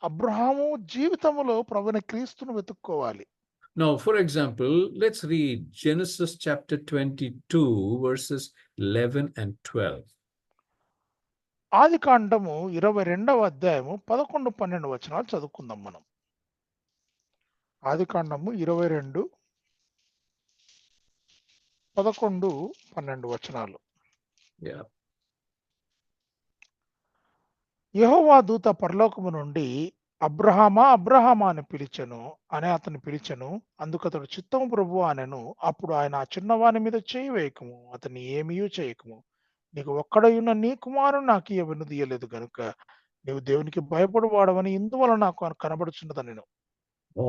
Abraham జీవితంలో ప్రభువైన క్రీస్తును వెతుక్కోవాలి. Now, for example, let's read Genesis chapter 22, verses 11 and 12. ఆదికాండము 22వ అధ్యాయము 11, 12 వచనాలు చదువుకుందాం మనం. ఆదికాండము 22, 11, 12 వచనాలు. Yeah. యెహోవా దూత పరలోకము నుండి అబ్రహామా అని అతను పిలిచెను. అందుకు అతడు చిత్తము ప్రభువా అనెను. అప్పుడు ఆయన ఆ చిన్నవాని మీద చేయి వేయకము, అతన్ని ఏమీయూ చేయకము. నీకు ఒక్కడయున్న నీ కుమారుని నాకు ఇవ్వనుదీయలేదు గనుక నీవు దేవునికి భయపడువాడవని ఇందువల్ల నాకు కనబడుచున్నదనెను.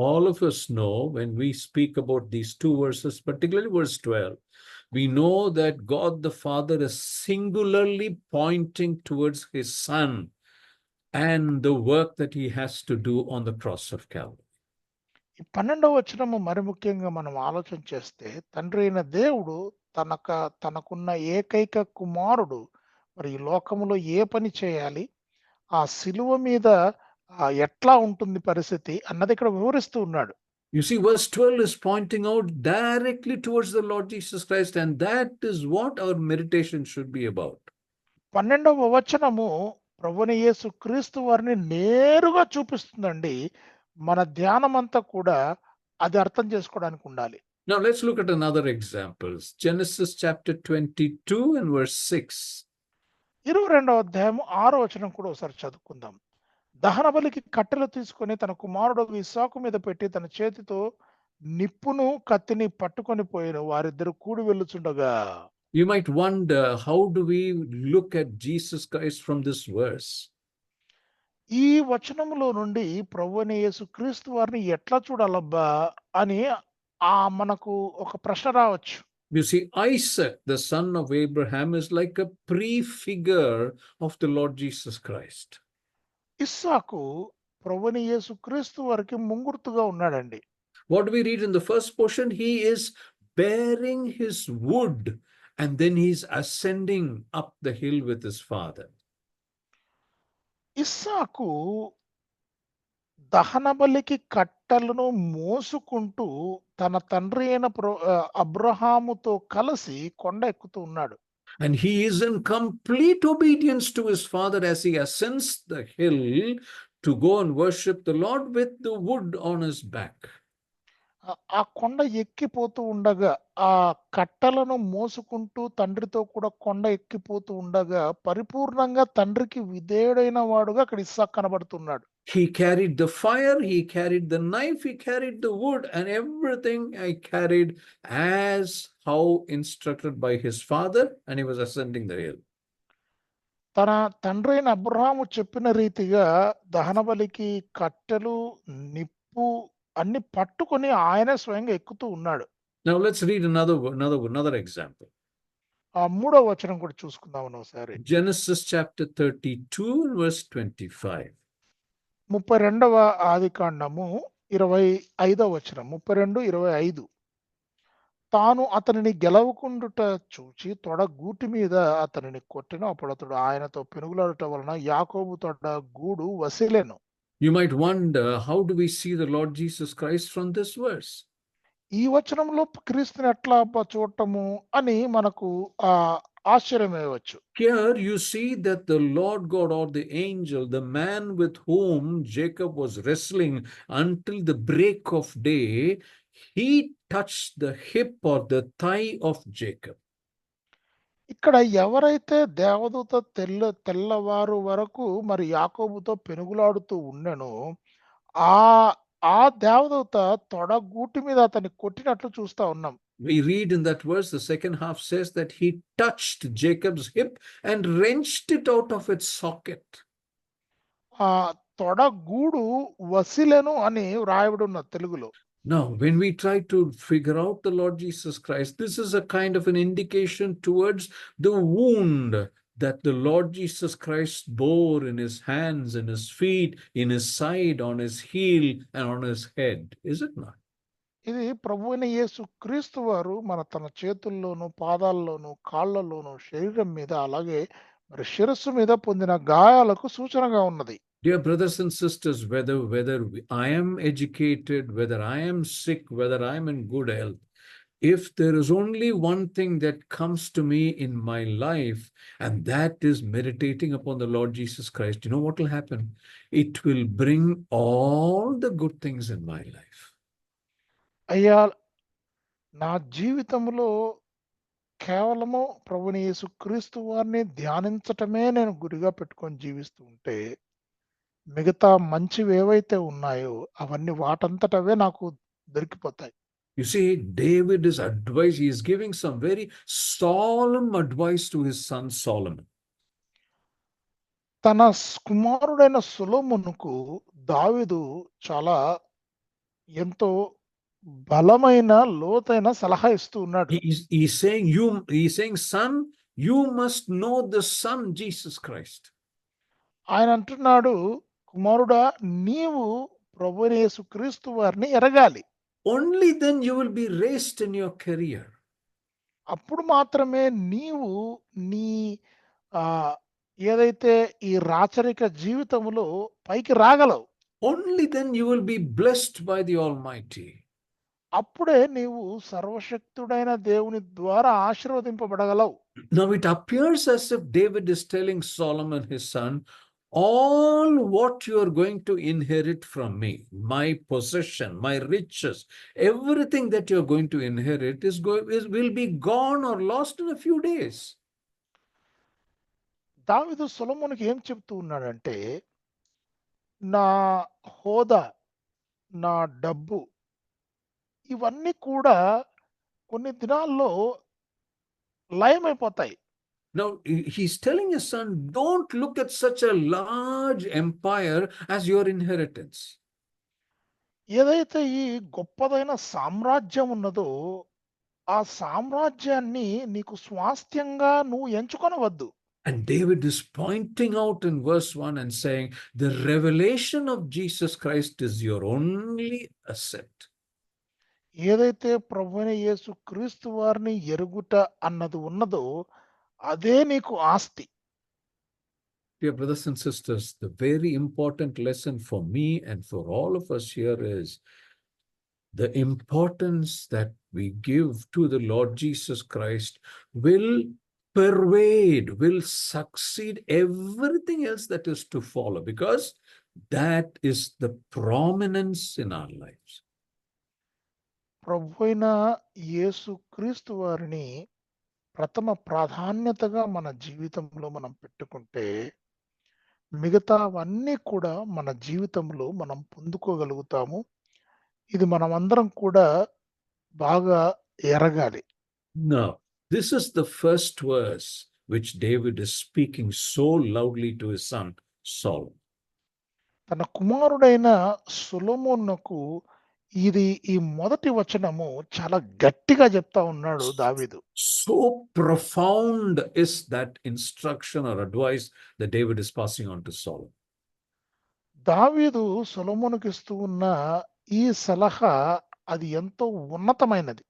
All of us know, when we speak about these two verses, particularly verse 12, we know that God the Father is singularly pointing towards his Son and the work that he has to do on the cross of Calvary. ఈ 12వ వచనము మరి ముఖ్యంగా మనం ఆలోచన చేస్తే, తండ్రి అయిన దేవుడు తనకున్న ఏకైక కుమారుడు మరి ఈ లోకములో ఏ పని చేయాలి, ఆ సిలువ మీద ఎట్లా ఉంటుంది పరిస్థితి అన్నది ఇక్కడ వివరిస్తూ ఉన్నాడు. You see, verse 12 is pointing out directly towards the Lord Jesus Christ, and that is what our meditation should be about. 12వ వచనము ప్రభువైన యేసు క్రీస్తు వారిని నేరుగా చూపిస్తుందండి. మన ధ్యానం అంతా కూడా అది అర్థం చేసుకోవడానికి ఉండాలి. Now let's look at another example. Genesis chapter 22 and verse 6. 22వ అధ్యాయం 6వ వచనం కూడా ఒకసారి చదువుకుందాం. దహన బలికి కట్టెలు తీసుకొని తన కుమారుడు ఇస్సాకు మీద పెట్టి తన చేతితో నిప్పును కత్తిని పట్టుకొని పోయిన వారిద్దరు కూడి వెళ్ళుచుండగా. You might wonder, how do we look at Jesus Christ from this verse? ఈ వచనములో నుండి ప్రభువైన యేసు క్రీస్తు వారిని ఎట్లా చూడాలబ్బా అని మనకు ఒక ప్రశ్న రావచ్చు. You see, Isaac, the son of Abraham, is like a prefigure of the Lord Jesus Christ. ఇస్సాకు ప్రభువైన యేసు క్రీస్తు వారికి ముంగుర్తుగా ఉన్నాడండి. What do we read in the first portion? He is bearing his wood and then he's ascending up the hill with his father. ఇస్సాకు దహన బలికి కట్టలను మోసుకుంటూ తన తండ్రి అయిన అబ్రహాముతో కలిసి కొండ ఎక్కుతూ ఉన్నాడు. And he is in complete obedience to his father as he ascends the hill to go and worship the Lord with the wood on his back. ఆ కొండ ఎక్కిపోతూ ఉండగా, ఆ కట్టలను మోసుకుంటూ తండ్రితో కూడా కొండ ఎక్కిపోతూ ఉండగా పరిపూర్ణంగా తండ్రికి విధేయుడైన వాడుగా అక్కడ ఇస్సాకు కనబడుతున్నాడు. He carried the fire, he carried the knife, he carried the wood, and everything I carried as how instructed by his father, and he was ascending the hill. తన తండ్రి అయిన అబ్రహాము చెప్పిన రీతిగా దహనబలికి కట్టెలు, నిప్పు అన్ని పట్టుకొని ఆయన స్వయంగా ఎక్కుతూ ఉన్నాడు. Now let's read another example. ఆ 3వ వచనం కూడా చూసుకుందాం ఒకసారి. Genesis chapter 32 verse 25. 32వ ఆదికాండము 25వ వచనం. 32:25. తాను అతనిని గెలవకుండుట చూచి తొడ గూటి మీద అతనిని కొట్టెను. అప్పుడు అతడు ఆయనతో పెనుగులాడుట వలన యాకోబు తొడ గూడు వసిలెను. You might wonder, how do we see the Lord Jesus Christ from this verse? ఈ వచనంలో క్రీస్తుని ఎట్లా చూడటము అని మనకు ఆశ్చర్యం వేయవచ్చు. Here you see that the Lord God or the angel, the man with whom Jacob was wrestling until the break of day, he touched the hip or the thigh of Jacob. ఇక్కడ ఎవరైతే దేవదూత తెల్లవారు వరకు మరి యాకోబుతో పెనుగులాడుతూ ఉండెనో ఆ దేవదూత తొడ గూటి మీద అతన్ని కొట్టినట్లు చూస్తా ఉన్నాం. We read in that verse, the second half says that he touched Jacob's hip and wrenched it out of its socket. ఆ తొడ గూడు వసిలెను అని వ్రాయబడి ఉన్న తెలుగులో. Now, when we try to figure out the Lord Jesus Christ, this is a kind of an indication towards the wound that the Lord Jesus Christ bore in his hands, in his feet, in his side, on his heel, and on his head. Is it not? ఇది ప్రభువైన యేసు క్రీస్తు వారు తన చేతుల్లోను, పాదాల్లోను, కాళ్ళలోను, శరీరం మీద అలాగే మరి శిరస్సు మీద పొందిన గాయాలకు సూచనగా ఉన్నది. Dear brothers and sisters, whether I am educated, whether I am sick, whether I am in good health, if there is only one thing that comes to me in my life, and that is meditating upon the Lord Jesus Christ, you know what will happen? It will bring all the good things in my life. అయ్యా, నా జీవితంలో కేవలము ప్రభువైన యేసు క్రీస్తు వారిని ధ్యానించటమే నేను గురిగా పెట్టుకొని జీవిస్తూ ఉంటే మిగతా మంచివి ఏవైతే ఉన్నాయో అవన్నీ వాటంతటవే నాకు దొరికిపోతాయి. You see, David is advised, he is giving some very solemn advice to his son Solomon. తన కుమారుడైన సొలొమోనుకు దావీదు చాలా ఎంతో బలమైన లోతైన సలహా ఇస్తూ ఉన్నాడు. He's saying, son, you must know the Son, Jesus Christ. ఆయన అంటున్నాడు, కుమారుడా, నీవు ప్రభువైన యేసు క్రీస్తు వారిని ఎరగాలి. Only then you will be raised in your career. అప్పుడు మాత్రమే నీవు నీ ఏదైతే ఈ రాచరిక జీవితంలో పైకి రాగలవు. Only then you will be blessed by the Almighty. అప్పుడే నీవు సర్వశక్తుడైన దేవుని ద్వారా ఆశీర్వదింపబడగలవు. Now it appears as if David is telling Solomon, his son, all what you are going to inherit from me, my possession, my riches, everything that you are going to inherit will be gone or lost in a few days. దావీదు సొలొమోనుకి ఏం చెప్తూ ఉన్నాడంటే, నా హోదా, నా డబ్బు ఇవన్నీ కూడా కొన్ని దినాల్లో లయమైపోతాయి. Now he's telling his son, don't look at such a large empire as your inheritance. ఏదైతే ఈ గొప్పదైన సామ్రాజ్యం ఉన్నదో ఆ సామ్రాజ్యాన్ని నీకు స్వాస్థ్యంగా నువ్వు ఎంచుకొనవద్దు. And David is pointing out in verse 1 and saying, the revelation of Jesus Christ is your only asset. ఏదైతే ప్రభువైన యేసు క్రీస్తు వారిని ఎరుగుట అన్నది ఉన్నదో అదే నీకు ఆస్తి. Dear brothers and sisters, the very important lesson for me and for all of us here is the importance that we give to the Lord Jesus Christ will pervade, will succeed everything else that is to follow, because that is the prominence in our lives. ప్రభు అయిన యేసు క్రీస్తు వారిని ప్రథమ ప్రాధాన్యతగా మన జీవితంలో మనం పెట్టుకుంటే మిగతావన్నీ కూడా మన జీవితంలో మనం పొందుకోగలుగుతాము. ఇది మనమందరం కూడా బాగా ఎరగాలి. Now, this is the first verse which David is speaking so loudly to his son Solomon. తన కుమారుడైన సొలొమోనుకు ఈ మొదటి వచనము చాలా గట్టిగా చెప్తా ఉన్నాడు దావీదు. So profound is that instruction or advice that David is passing on to Solomon. దావీదు సొలొమోనుకు ఇస్తూ ఉన్న ఈ సలహా అది ఎంతో ఉన్నతమైనది.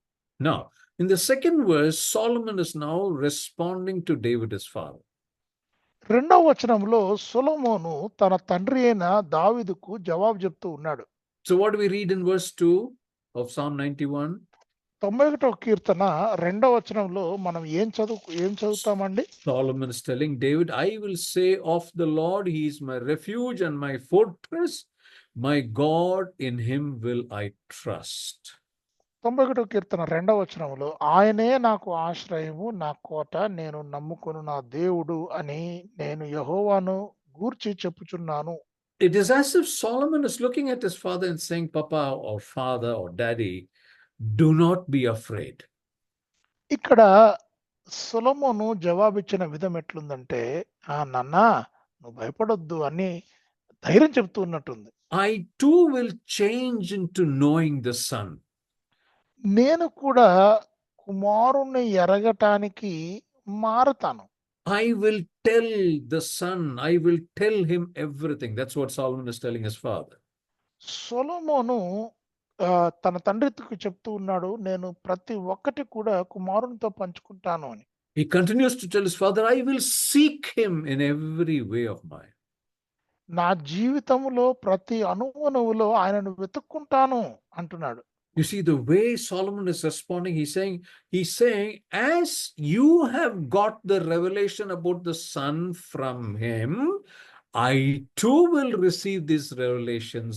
Now, in the second verse, Solomon is now responding to David, his father. రెండవ వచనంలో సొలొమోను తన తండ్రి అయిన దావీదుకు జవాబు చెప్తూ ఉన్నాడు. So what do we read in verse 2 of Psalm 91? 91వ కీర్తన రెండవ వచనంలో మనం ఏం చదువుతామండి? Solomon is telling David, I will say of the Lord, he is my refuge and my fortress, my God, in him will I trust. 91వ కీర్తన రెండవ వచనంలో ఆయనే నాకు ఆశ్రయము, నా కోట, నేను నమ్ముకొను నా దేవుడు అని నేను యెహోవాను గూర్చి చెప్పుచున్నాను. It is as if Solomon is looking at his father and saying, Papa or father or daddy, do not be afraid. ఇక్కడ సొలొమోను జవాబిచ్చిన విధం ఎట్లుందంటే, నాన్న నువ్వు భయపడొద్దు అని ధైర్యం చెప్తూ ఉన్నట్టుంది. I too will change into knowing the Son. నేను కూడా కుమారుణ్ణి ఎరగటానికి మారతాను. I will tell the Son, I will tell him everything. That's what Solomon is telling his father. సొలొమోను తన తండ్రికి చెప్తూ ఉన్నాడు, నేను ప్రతి ఒక్కటి కూడా కుమారునితో పంచుకుంటాను అని. He continues to tell his father, I will seek him in every way of mine. నా జీవితంలో ప్రతి అణువణువులో ఆయనను వెతుక్కుంటాను అంటున్నాడు. You see the way Solomon is responding, he's saying, as you have got the revelation about the Son from him, I too will receive these revelations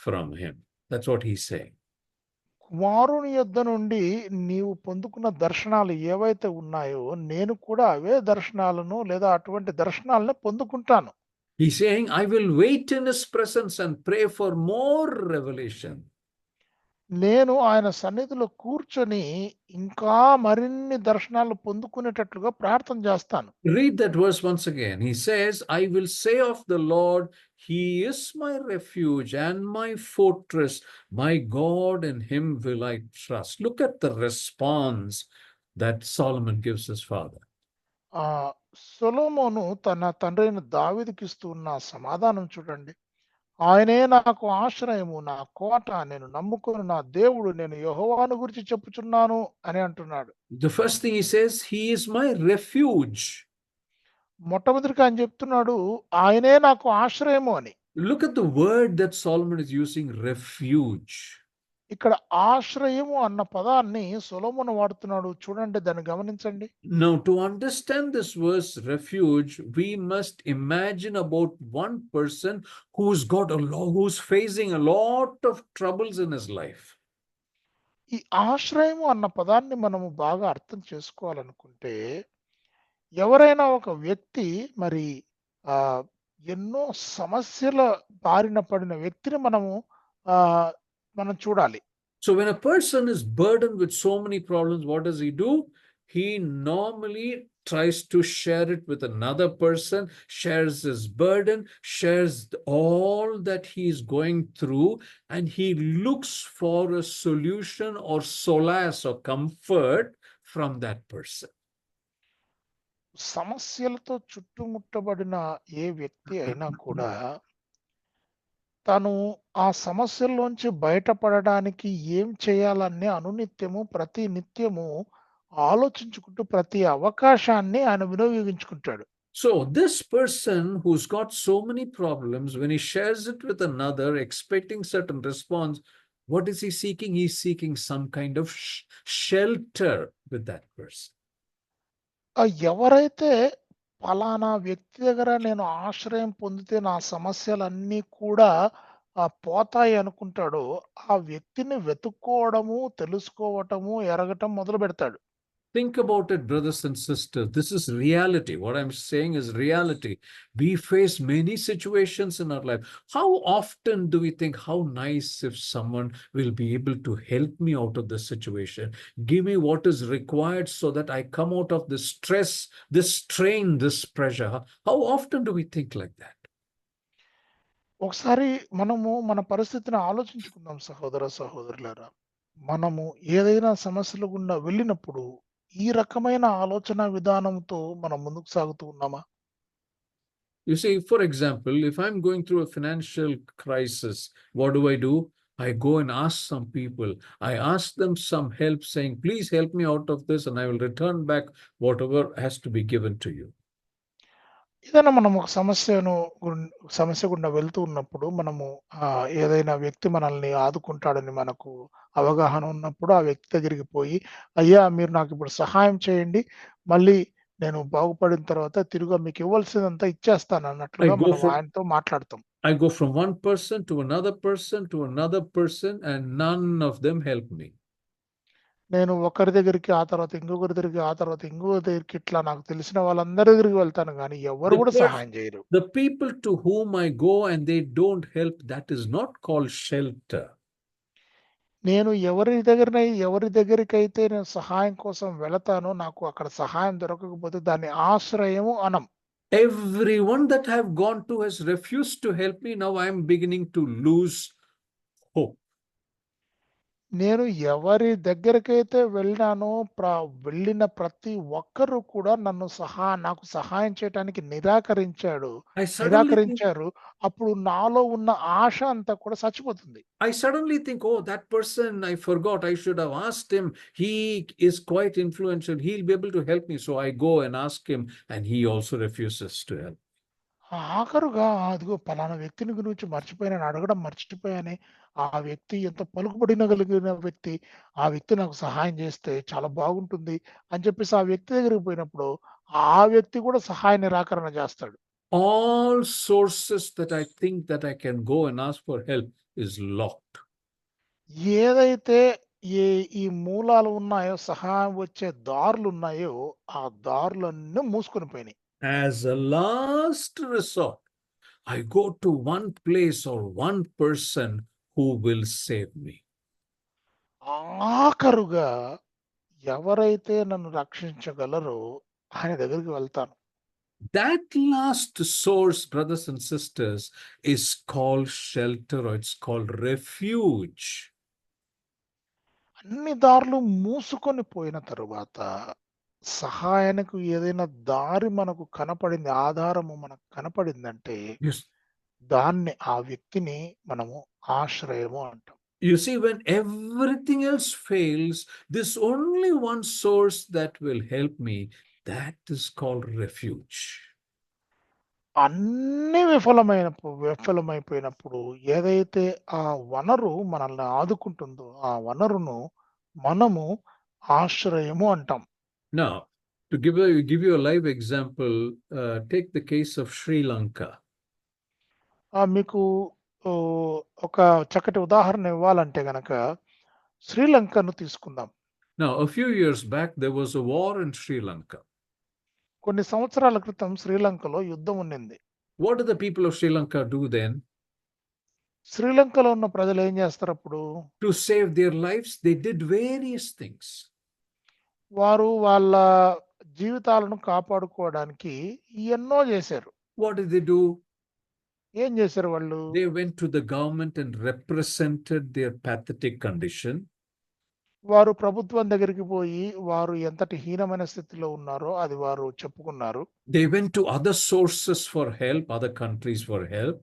from him. That's what he's saying. కుమారుని యొద్ద నుండి నీవు పొందుకున్న దర్శనాలు ఏవైతే ఉన్నాయో నేను కూడా అవే దర్శనాలను లేదా అటువంటి దర్శనాలను పొందుకుంటాను. He's saying, I will wait in his presence and pray for more revelation. నేను ఆయన సన్నిధిలో కూర్చొని ఇంకా మరిన్ని దర్శనాలు పొందుకునేటట్లుగా ప్రార్థన చేస్తాను. Read that verse once again. He says, I will say of the Lord, he is my refuge and my fortress, my God, in him will I trust. Look at the response that Solomon gives his father. సొలొమోను తన తండ్రి అయిన దావీదుకి ఇస్తున్న సమాధానం చూడండి. ఆయనే నాకు ఆశ్రయము, నా కోట, నేను నమ్ముకుని నా దేవుడు, నేను యెహోవాను గురించి చెప్పుచున్నాను అని అంటున్నాడు. The first thing he says, he is my refuge. మొట్టమొదటిగా ఆయన చెప్తున్నాడు, ఆయనే నాకు ఆశ్రయము అని. Look at the word that Solomon is using, refuge. ఇక్కడ ఆశ్రయము అన్న పదాన్ని సొలొమోను వాడుతున్నాడు. చూడండి, దాన్ని గమనించండి. Now, to understand this verse, refuge, we must imagine about one person who's facing a lot of troubles in his life. ఈ ఆశ్రయము అన్న పదాన్ని మనము బాగా అర్థం చేసుకోవాలనుకుంటే, ఎవరైనా ఒక వ్యక్తి మరి ఎన్నో సమస్యల బారిన పడిన వ్యక్తిని మనం చూడాలి. So when a person is burdened with so many problems, what does he do? He normally tries to share it with another person, shares his burden, shares all that he is going through, and he looks for a solution or solace or comfort from that person. సమస్యలతో చుట్టుముట్టబడిన ఏ వ్యక్తి అయినా కూడా తను ఆ సమస్యల్లోంచి బయటపడడానికి ఏం చేయాలనే అనునిత్యము ప్రతి నిత్యము ఆలోచించుకుంటూ ప్రతి అవకాశాన్ని ఆయన వినియోగించుకుంటాడు. So this person who's got so many problems, when he shares it with another, expecting certain response, what is he seeking? He's seeking some kind of shelter with that person. ఎవరైతే పలానా వ్యక్తి దగ్గర నేను ఆశ్రయం పొందితే నా సమస్యలన్నీ కూడా పోతాయి అనుకుంటాడో, ఆ వ్యక్తిని వెతుక్కోవడము, తెలుసుకోవటము, ఎరగటం మొదలుపెడతాడు. Think about it, brothers and sisters. This is reality. What I'm saying is reality. We face many situations in our life. How often do we think, how nice if someone will be able to help me out of this situation? Give me what is required so that I come out of this stress, this strain, this pressure. How often do we think like that? ఒకసారి మనము మన పరిస్థితిని ఆలోచించుకుందాం సహోదర సహోదరులారా. మనము ఏదైనా సమస్యల గుండా వెళ్ళినప్పుడు ఈ రకమైన ఆలోచన విధానంతో మనం ముందుకు సాగుతూ ఉన్నామా? You see, for example, if I'm going through a financial crisis, what do? I go and ask some people. I ask them some help, saying, please help me out of this, and I will return back whatever has to be given to you. ఏదైనా మనం ఒక సమస్య గుండా వెళ్తూ ఉన్నప్పుడు మనము ఏదైనా వ్యక్తి మనల్ని ఆదుకుంటాడని మనకు అవగాహన ఉన్నప్పుడు ఆ వ్యక్తి దగ్గరికి పోయి, అయ్యా మీరు నాకు ఇప్పుడు సహాయం చేయండి, మళ్ళీ నేను బాగుపడిన తర్వాత తిరిగి మీకు ఇవ్వాల్సిందంతా ఇచ్చేస్తాను అన్నట్లుగా మనం ఆయనతో మాట్లాడతాం. I go from one person to another person, and none of them help me. నేను ఒకరి దగ్గరికి, ఆ తర్వాత ఇంకొకరి దగ్గరికి, ఆ తర్వాత ఇంకొకరి దగ్గరికి, ఇట్లా నాకు తెలిసిన వాళ్ళందరి దగ్గరికి వెళ్తాను కానీ ఎవరు కూడా సహాయం చేయరు. The people to whom I go and they don't help, that is not called shelter. నేను ఎవరి దగ్గరికైతే నేను సహాయం కోసం వెళతానో, నాకు అక్కడ సహాయం దొరకకపోతే దాన్ని ఆశ్రయము అనం. Everyone that I have gone to has refused to help me. Now I am beginning to lose hope. నేను ఎవరి దగ్గరికైతే వెళ్ళినానో వెళ్ళిన ప్రతి ఒక్కరు కూడా నాకు సహాయం చేయడానికి నిరాకరించారు. అప్పుడు నాలో ఉన్న ఆశ అంతా కూడా చచ్చిపోతుంది. I suddenly think, oh, that person I forgot. I should have asked him. He is quite influential. He'll be able to help me. So I go and ask him, and he also refuses to help. ఆఖరుగా అదిగో పలానా వ్యక్తిని గురించి మర్చిపోయాను, అడగడం మర్చిపోయానే, ఆ వ్యక్తి ఎంత పలుకుబడినగలిగిన వ్యక్తి, ఆ వ్యక్తి నాకు సహాయం చేస్తే చాలా బాగుంటుంది అని చెప్పేసి ఆ వ్యక్తి దగ్గరికి పోయినప్పుడు ఆ వ్యక్తి కూడా సహాయ నిరాకరణ చేస్తాడు. All sources that I think that I can go and ask for help is locked. ఏదైతే ఈ మూలాలు ఉన్నాయో, సహాయం వచ్చే దారులు ఉన్నాయో, ఆ దారులన్నీ మూసుకొని పోయినాయి. As a last resort, I go to one place or one person who will save me. ఆఖరుగా ఎవరైతే నన్ను రక్షించగలరో ఆయన దగ్గరికి వెళ్తాను. That last source, brothers and sisters, is called shelter, or it's called refuge. అన్ని దారులు మూసుకొని పోయిన తరువాత సహాయానికి ఏదైనా దారి మనకు కనపడింది, ఆధారము మనకు కనపడిందంటే దాన్ని, ఆ వ్యక్తిని మనము ఆశ్రయము అంటాం. You see, when everything else fails, this only one source that will help me, that is called refuge. అన్ని విఫలమైపోయినప్పుడు ఏదైతే ఆ వనరు మనల్ని ఆదుకుంటుందో ఆ వనరును మనము ఆశ్రయము అంటాం. Now, to give you a live example, take the case of Sri Lanka. మీకు ఒక చక్కటి ఉదాహరణ ఇవ్వాలంటే గనక శ్రీలంకను తీసుకుందాం. Now, a few years back, there was a war in Sri Lanka. కొన్ని సంవత్సరాల క్రితం శ్రీలంకలో యుద్ధం ఉన్నింది. What did the people of Sri Lanka do then? శ్రీలంకలో ఉన్న ప్రజలు ఏం చేస్తారు అప్పుడు? To save their lives, they did various things. వారు వాళ్ళ జీవితాలను కాపాడుకోవడానికి ఎన్నో చేశారు. What did they do? ఏం చేశారు వాళ్ళు? They went to the government and represented their pathetic condition. వారు ప్రభుత్వం దగ్గరికి పోయి వారు ఎంతటి హీనమైన స్థితిలో ఉన్నారో అది వారు చెప్పుకున్నారు. They went to other sources for help, other countries for help.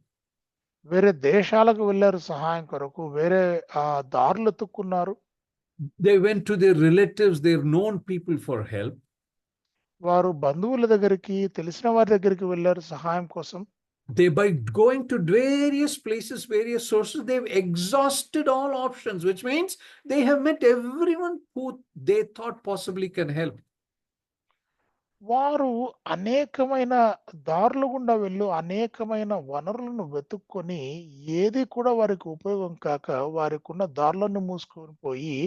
వేరే దేశాలకు వెళ్ళారు సహాయం కొరకు, వేరే దారులు ఎత్తుక్కున్నారు. They went to their relatives, their known people for help. వారు బంధువుల దగ్గరికి, తెలిసిన వారి దగ్గరికి వెళ్లారు సహాయం కోసం. They, by going to various places, various sources, they've exhausted all options, which means they have met everyone who they thought possibly can help. వారు అనేకమైన దారుల గుండా వెళ్ళు అనేకమైన వనరులను వెతుక్కొని ఏది కూడా వారికి ఉపయోగం కాక వారికున్న దారులను మూసుకొని పోయి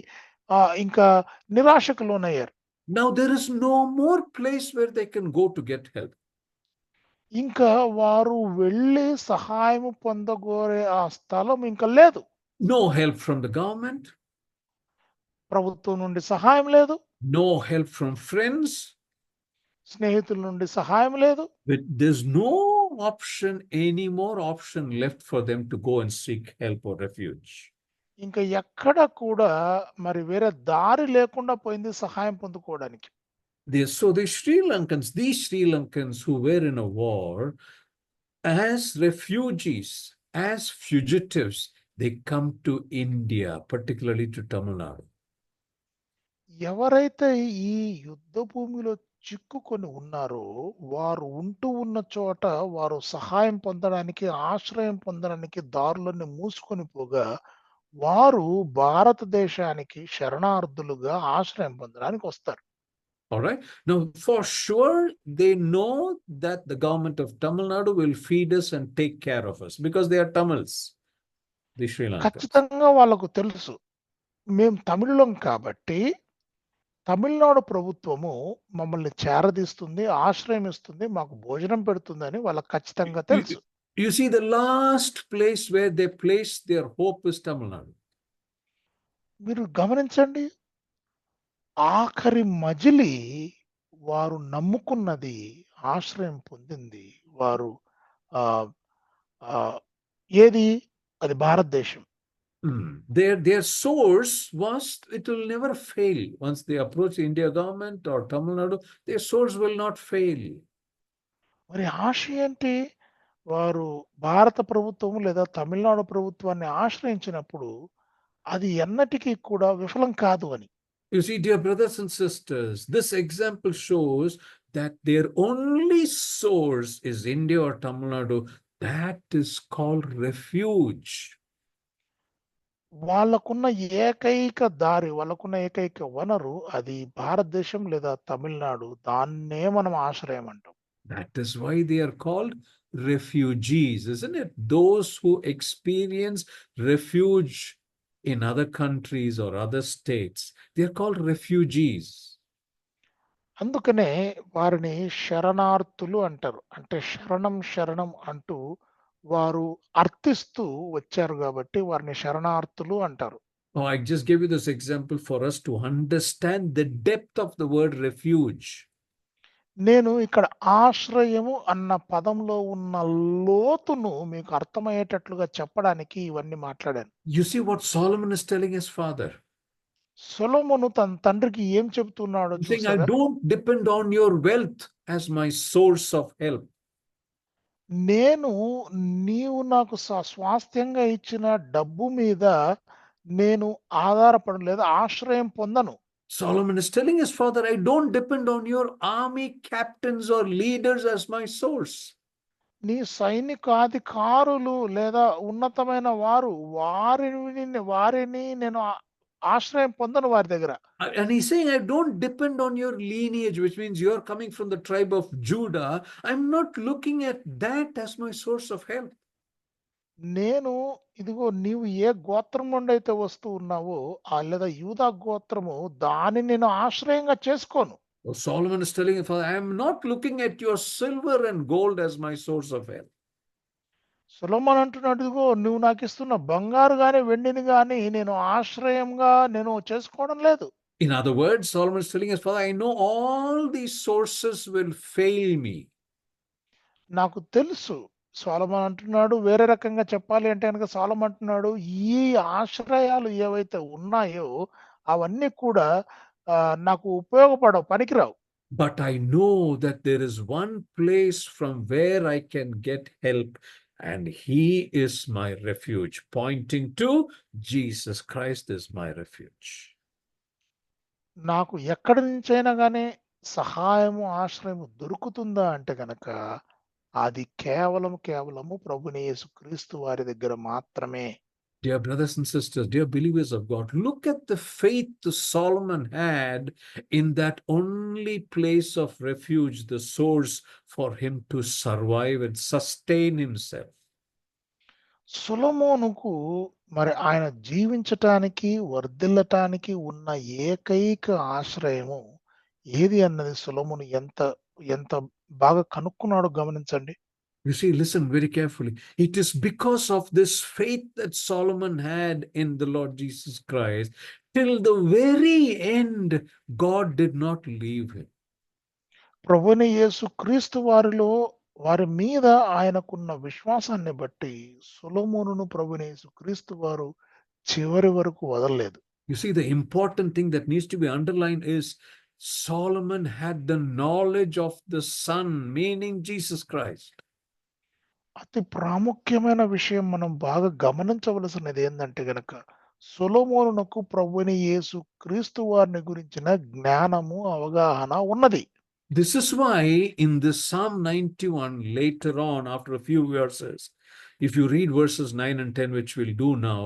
ఇంకా నిరాశకు లోనయ్యారు. Now there is no more place where they can go to get help. ఇంకా వారు వెళ్ళి సహాయం పొందగోరే ఆ స్థలం ఇంకా లేదు. No help from the government. ప్రభుత్వం నుండి సహాయం లేదు. No help from friends. స్నేహితుల నుండి సహాయం లేదు. But there's no option, any more option left for them to go and seek help or refuge. ఇంకా ఎక్కడ కూడా మరి వేరే దారి లేకుండా పోయింది సహాయం పొందుకోవడానికి. So these Sri Lankans who were in a war, as refugees, as fugitives, they come to India, particularly to Tamil Nadu. ఎవరైతే ఈ యుద్ధ భూమిలో చిక్కుకొని ఉన్నారో వారు ఉంటూ ఉన్న చోట వారు సహాయం పొందడానికి, ఆశ్రయం పొందడానికి దారులన్నీ మూసుకొని పోగా వారు భారతదేశానికి శరణార్థులుగా ఆశ్రయం పొందడానికి వస్తారు. All right. Now, for sure, they know that the government of Tamil Nadu will feed us and take care of us because they are Tamils, the Sri Lankans. ఖచ్చితంగా వాళ్ళకు తెలుసు మేము తమిళం కాబట్టి తమిళనాడు ప్రభుత్వము మమ్మల్ని చేరదీస్తుంది, ఆశ్రయం ఇస్తుంది, మాకు భోజనం పెడుతుందని వాళ్ళకి ఖచ్చితంగా తెలుసు. You see, the last place where they place their hope is Tamil Nadu. మీరు గమనించండి, ఆఖరి మజిలి వారు నమ్ముకున్నది, ఆశ్రయం పొందింది వారు ఏది? అది భారతదేశం. Their source was, it will never fail. Once they approach the India government or Tamil Nadu, their source will not fail. మరి ఆశ ఏంటి? వారు భారత ప్రభుత్వం లేదా తమిళనాడు ప్రభుత్వాన్ని ఆశ్రయించినప్పుడు అది ఎన్నటికీ కూడా విఫలం కాదు అని. You see, dear brothers and sisters, this example shows that their only source is India or Tamil Nadu. That is called refuge. వాళ్ళకున్న ఏకైక దారి, వాళ్ళకున్న ఏకైక వనరు అది భారతదేశం లేదా తమిళనాడు. దాన్నే మనం ఆశ్రయం అంటాం. That is why they are called refugees, isn't it? Those who experience refuge in other countries or other states, they are called refugees. అందుకనే వారిని శరణార్థులు అంటారు. అంటే శరణం శరణం అంటూ వారు అర్థిస్తూ వచ్చారు కాబట్టి వారిని శరణార్థులు అంటారు. Oh, I just gave you this example for us to understand the depth of the word refuge. నేను ఇక్కడ ఆశ్రయము అన్న పదంలో ఉన్న లోతును మీకు అర్థమయ్యేటట్లుగా చెప్పడానికి ఇవన్నీ మాట్లాడాను. You see what Solomon is telling his father? సొలొమోను తన తండ్రికి ఏం చెబుతున్నాడో Saying, I చూసారా? don't depend on your wealth as my source of help. నీవు నాకు స్వాస్థ్యంగా ఇచ్చిన డబ్బు మీద నేను ఆధారపడలేదు, ఆశ్రయం పొందను. Solomon is telling his father, I don't depend on your army captains or leaders as my source. నీ సైనికాధికారులు లేదా ఉన్నతమైన వారు వారిని నేను ఆశ్రయం పొందను వారి దగ్గర. And he's saying, I don't depend on your lineage, which means you're coming from the tribe of Judah. I'm not looking at that as my source of help. ఇదిగో నీవు ఏ గోత్రం నుండి అయితే వస్తూ ఉన్నావో లేదా యూదా గోత్రము, దాన్ని నేను ఆశ్రయంగా చేసుకోను. Solomon is telling his father, I am not looking at your silver and gold as my source of help. సొలొమోను అంటున్నాడు, ఇదిగో నువ్వు నాకు ఇస్తున్న బంగారు గాని వెండిని గాని నేను ఆశ్రయంగా నేను చేసుకోవడం లేదు. In other words, Solomon is telling his father, I know all these sources will fail me. నాకు తెలుసు. సొలొమోను అంటున్నాడు, వేరే రకంగా చెప్పాలి అంటే కనుక సొలొమోను అంటున్నాడు, ఈ ఆశ్రయాలు ఏవైతే ఉన్నాయో అవన్నీ కూడా నాకు ఉపయోగపడవు, పనికిరావు. But I know that there is one place from where I can get help, and he is my refuge, pointing to Jesus Christ is my refuge. నాకు ఎక్కడి నుంచైనా కానీ సహాయము, ఆశ్రయము దొరుకుతుందా అంటే గనక అది కేవలము ప్రభుని యేసుక్రీస్తు వారి దగ్గర మాత్రమే. Dear brothers and sisters, dear believers of God, look at the faith Solomon had in that only place of refuge, the source for him to survive and sustain himself. సొలొమోనుకు మరి ఆయన జీవించటానికి, వర్ధిల్లటానికి ఉన్న ఏకైక ఆశ్రయము ఏది అన్నది సొలొమోను ఎంత బాగా కనుక్కున్నాడో గమనించండి. You see, listen very carefully. It is because of this faith that Solomon had in the Lord Jesus Christ, till the very end, God did not leave him. ప్రభువైన యేసుక్రీస్తు వారి మీద ఆయనకున్న విశ్వాసాన్ని బట్టి సొలొమోనును ప్రభువైన యేసుక్రీస్తు వారు చివరి వరకు వదలలేదు. You see, the important thing that needs to be underlined is Solomon had the knowledge of the Son, meaning Jesus Christ. అతి ప్రాముఖ్యమైన విషయం మనం బాగా గమనించవలసినది ఏందంటే గనక సొలొమోనునకు ప్రభువైన యేసుక్రీస్తు వారిని గురించిన జ్ఞానము, అవగాహన ఉన్నది. This is why in this Psalm 91, later on, after a few verses, if you read verses 9 and 10, which we'll do now,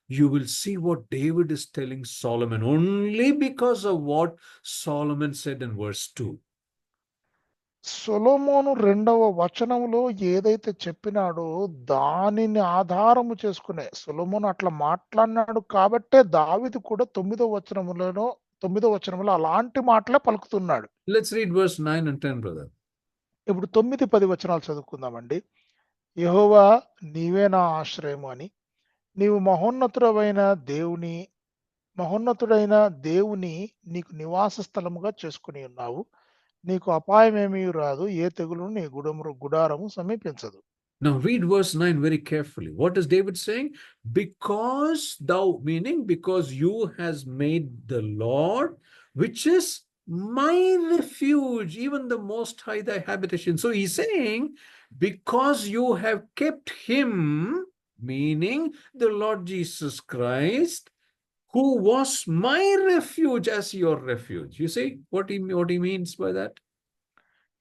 you will see what David is telling Solomon only because of what Solomon said in verse 2. సొలొమోను 2వ వచనములో ఏదైతే చెప్పినాడో దానిని ఆధారము చేసుకునే సొలొమోను అట్లా మాట్లాడినాడు కాబట్టే దావీదు కూడా 9వ వచనములో అలాంటి మాటలే పలుకుతున్నాడు. Let's read verse 9 and 10, brother. ఇప్పుడు 9, 10 వచనాలు చదువుకుందామండి. యెహోవా నీవే నా ఆశ్రయము అని, నీవు మహోన్నతుడైన దేవుని నీకు నివాస స్థలముగా చేసుకుని ఉన్నావు. నీకు అపాయమేమీ రాదు, ఏ తెగులును నీ గుడారము సమీపించదు. Now read verse 9 very carefully. What is David saying? Because thou, meaning because you has made the Lord, which is my refuge, even the Most High thy habitation. So he's saying, because you have kept him, meaning the Lord Jesus Christ, who was my refuge as your refuge. You see what he means by that?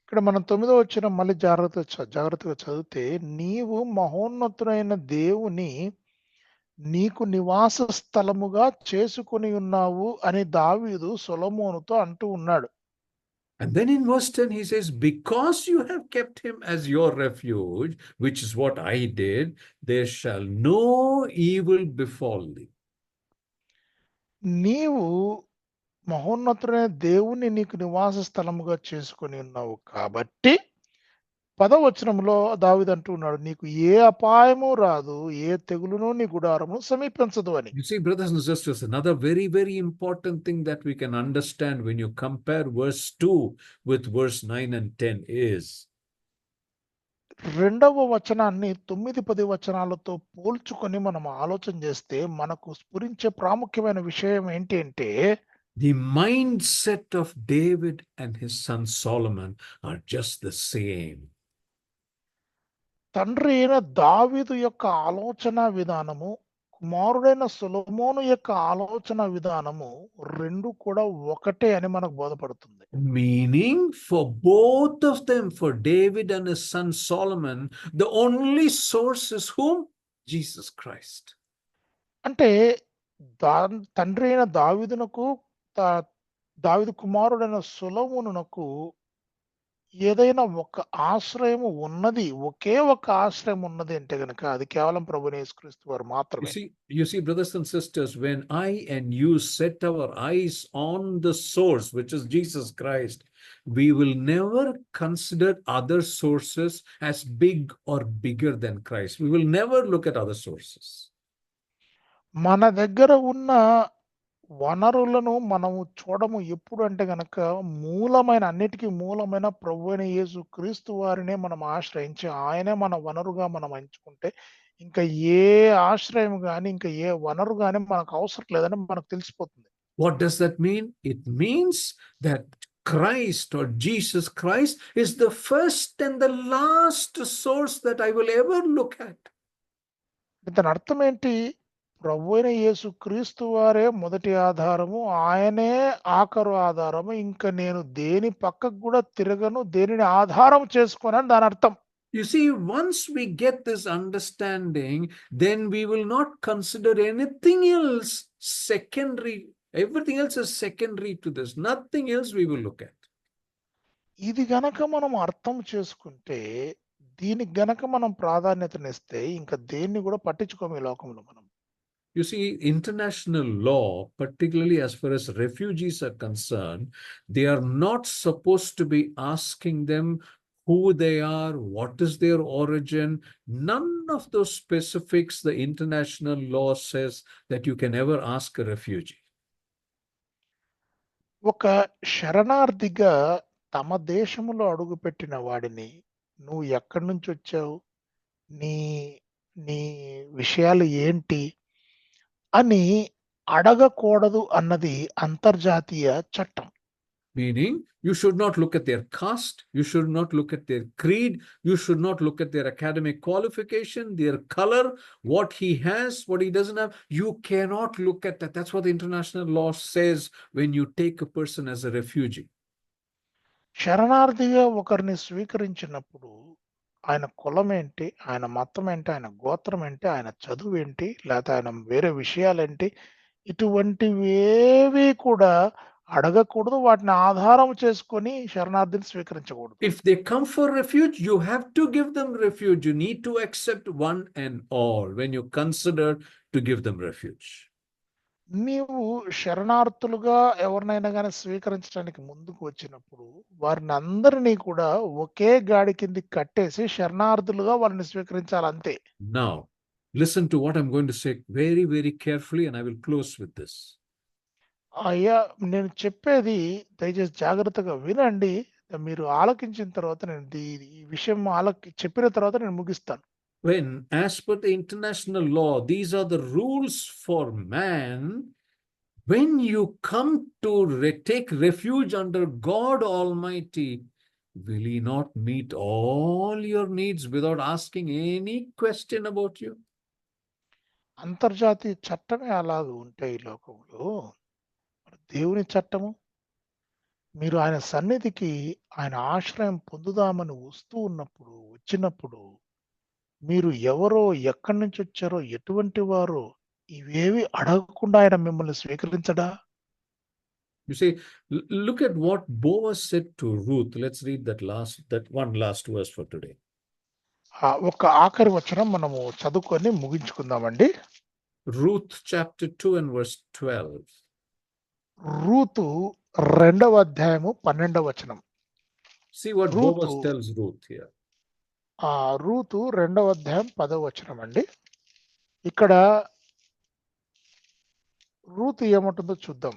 ఇక్కడ మనం 9వ వచనం మళ్ళీ జాగ్రత్తగా చదివితే, నీవు మహోన్నతుడైన దేవుని నీకు నివాస స్థలముగా చేసుకొని ఉన్నావు అని దావీదు సొలొమోనుతో అంటూ ఉన్నాడు. And then in verse 10 he says, because you have kept him as your refuge, which is what I did, there shall no evil befall thee. నీవు మహోన్నతుడైన దేవుని నీకు నివాస స్థలముగా చేసుకొని ఉన్నావు కాబట్టి 10వ వచనంలో దావీదు అంటూ ఉన్నాడు, నీకు ఏ అపాయము రాదు, ఏ తెగులును నీ గుడారము సమీపించదు అని. You see, brothers and sisters, another very, very important thing that we can understand when you compare verse 2 with verse 9 and 10 is, 2వ వచనాన్ని 9, 10 వచనాలతో పోల్చుకొని మనం ఆలోచన చేస్తే మనకు స్ఫురించే ప్రాముఖ్యమైన విషయం ఏంటి అంటే, the mindset of David and his son Solomon are just the same. తండ్రి అయిన దావీదు యొక్క ఆలోచన విధానము, కుమారుడైన సొలొమోను యొక్క ఆలోచన విధానము రెండు కూడా ఒకటే అని మనకు బోధపడుతుంది. Meaning, for both of them, for David and his son Solomon, the only source is whom? Jesus Christ. అంటే తండ్రి అయిన దావీదునకు, దావీదు కుమారుడైన సొలొమోనునకు ఏదైనా ఒక ఆశ్రయము ఉన్నది, ఒకే ఒక ఆశ్రయం ఉన్నది అంటే గనక అది కేవలం ప్రభువైన యేసుక్రీస్తు వారు మాత్రమే. You see, brothers and sisters, when I and you set our eyes on the source, which is Jesus Christ, we will never consider other sources as big or bigger than Christ. We will never look at other sources. మన దగ్గర ఉన్న వనరులను మనము చూడము ఎప్పుడు అంటే గనక అన్నిటికీ మూలమైన ప్రభువైన యేసుక్రీస్తు వారినే మనం ఆశ్రయించి ఆయనే మన వనరుగా మనం ఎంచుకుంటే ఇంకా ఏ ఆశ్రయం గాని, ఇంకా ఏ వనరు గాని మనకు అవసరం లేదని మనకు తెలిసిపోతుంది. What does that mean? It means that Christ or Jesus Christ is the first and the last source that I will ever look at. దాని అర్థం ఏంటి? ప్రభువైన యేసుక్రీస్తు వారే మొదటి ఆధారము. ఆయనే ఆఖరు ఆధారము. ఇంక నేను దేని పక్కకు గూడా తిరగను. దేనిని ఆధారం చేసుకోనని దానర్థం. You see, once we get this understanding, then we will not consider anything else secondary. Everything else is secondary to this. Nothing else we will look at. ఇది గనక మనం అర్థం చేసుకుంటే, దీనికి గనక మనం ప్రాధాన్యతనిస్తే, ఇంక దేన్ని గూడా పట్టించుకోము ఈ లోకంలో మనం. You see, international law, particularly as far as refugees are concerned, they are not supposed to be asking them who they are, what is their origin. None of those specifics the international law says that you can ever ask a refugee. ఒక శరణార్థిగా తమ దేశములో అడుగుపెట్టిన వాడిని, నువ్వు ఎక్కడి నుంచొచ్చావు? నీ నీ విషయాలు ఏంటి? అని అడగకూడదు అన్నది అంతర్జాతీయ చట్టం. Meaning, you should not look at their caste, you should not look at their creed, you should not look at their academic qualification, their color, what he has, what he doesn't have. You cannot look at that. That's what the international law says when you take a person as a refugee. శరణార్థిగా ఒకరిని స్వీకరించినప్పుడు ఆయన కులం ఏంటి? ఆయన మతం ఏంటి? ఆయన గోత్రం ఏంటి? ఆయన చదువేంటి? లేతే ఆయన వేరే విషయాలేంటి? ఇటువంటివేవీ కూడా అడగకూడదు. వాటిని ఆధారం చేసుకొని శరణార్థిని స్వీకరించకూడదు. If they come for refuge, you have to give them refuge. You need to accept one and all when you consider to give them refuge. నీవు శరణార్థులుగా ఎవరినైనా గాని స్వీకరించడానికి ముందుకు వచ్చినప్పుడు, వారిని అందరినీ కూడా ఒకే గాడి కిందకి కట్టేసి శరణార్థులుగా వాళ్ళని స్వీకరించాలంతే. Now, listen to what I'm going to say very, very carefully, and I will close with this. అయ్యా, నేను చెప్పేది దయచేసి జాగ్రత్తగా వినండి. మీరు ఆలకించిన తర్వాత నేను ఈ విషయం చెప్పిన తర్వాత నేను ముగిస్తాను. When, as per the international law, these are the rules for man, when you come to take refuge under God Almighty, will He not meet all your needs without asking any question about you? అంతర్జాతీయ చట్టమే అలాగ ఉంటే ఈ లోకంలో, దేవుని చట్టము, మీరు ఆయన సన్నిధికి ఆయన ఆశ్రయం పొందుదామని వచ్చినప్పుడు మీరు ఎవరో, ఎక్కడి నుంచి వచ్చారో, ఎటువంటి వారో ఇవేవి అడగకుండా ఆయన మిమ్మల్ని స్వీకరించడా? You see, look at what Boaz said to Ruth. Let's read that one last verse for today. ఒక ఆఖరి వచనం మనము చదువుకొని ముగించుకుందామండి. Ruth chapter 2 and verse 12. Ruth 2వ అధ్యాయము 12వ వచనం. See what Boaz tells Ruth here. Ruth 2వ అధ్యాయం 10వ వచనం అండి. ఇక్కడ రూతు ఏమంటుందో చూద్దాం.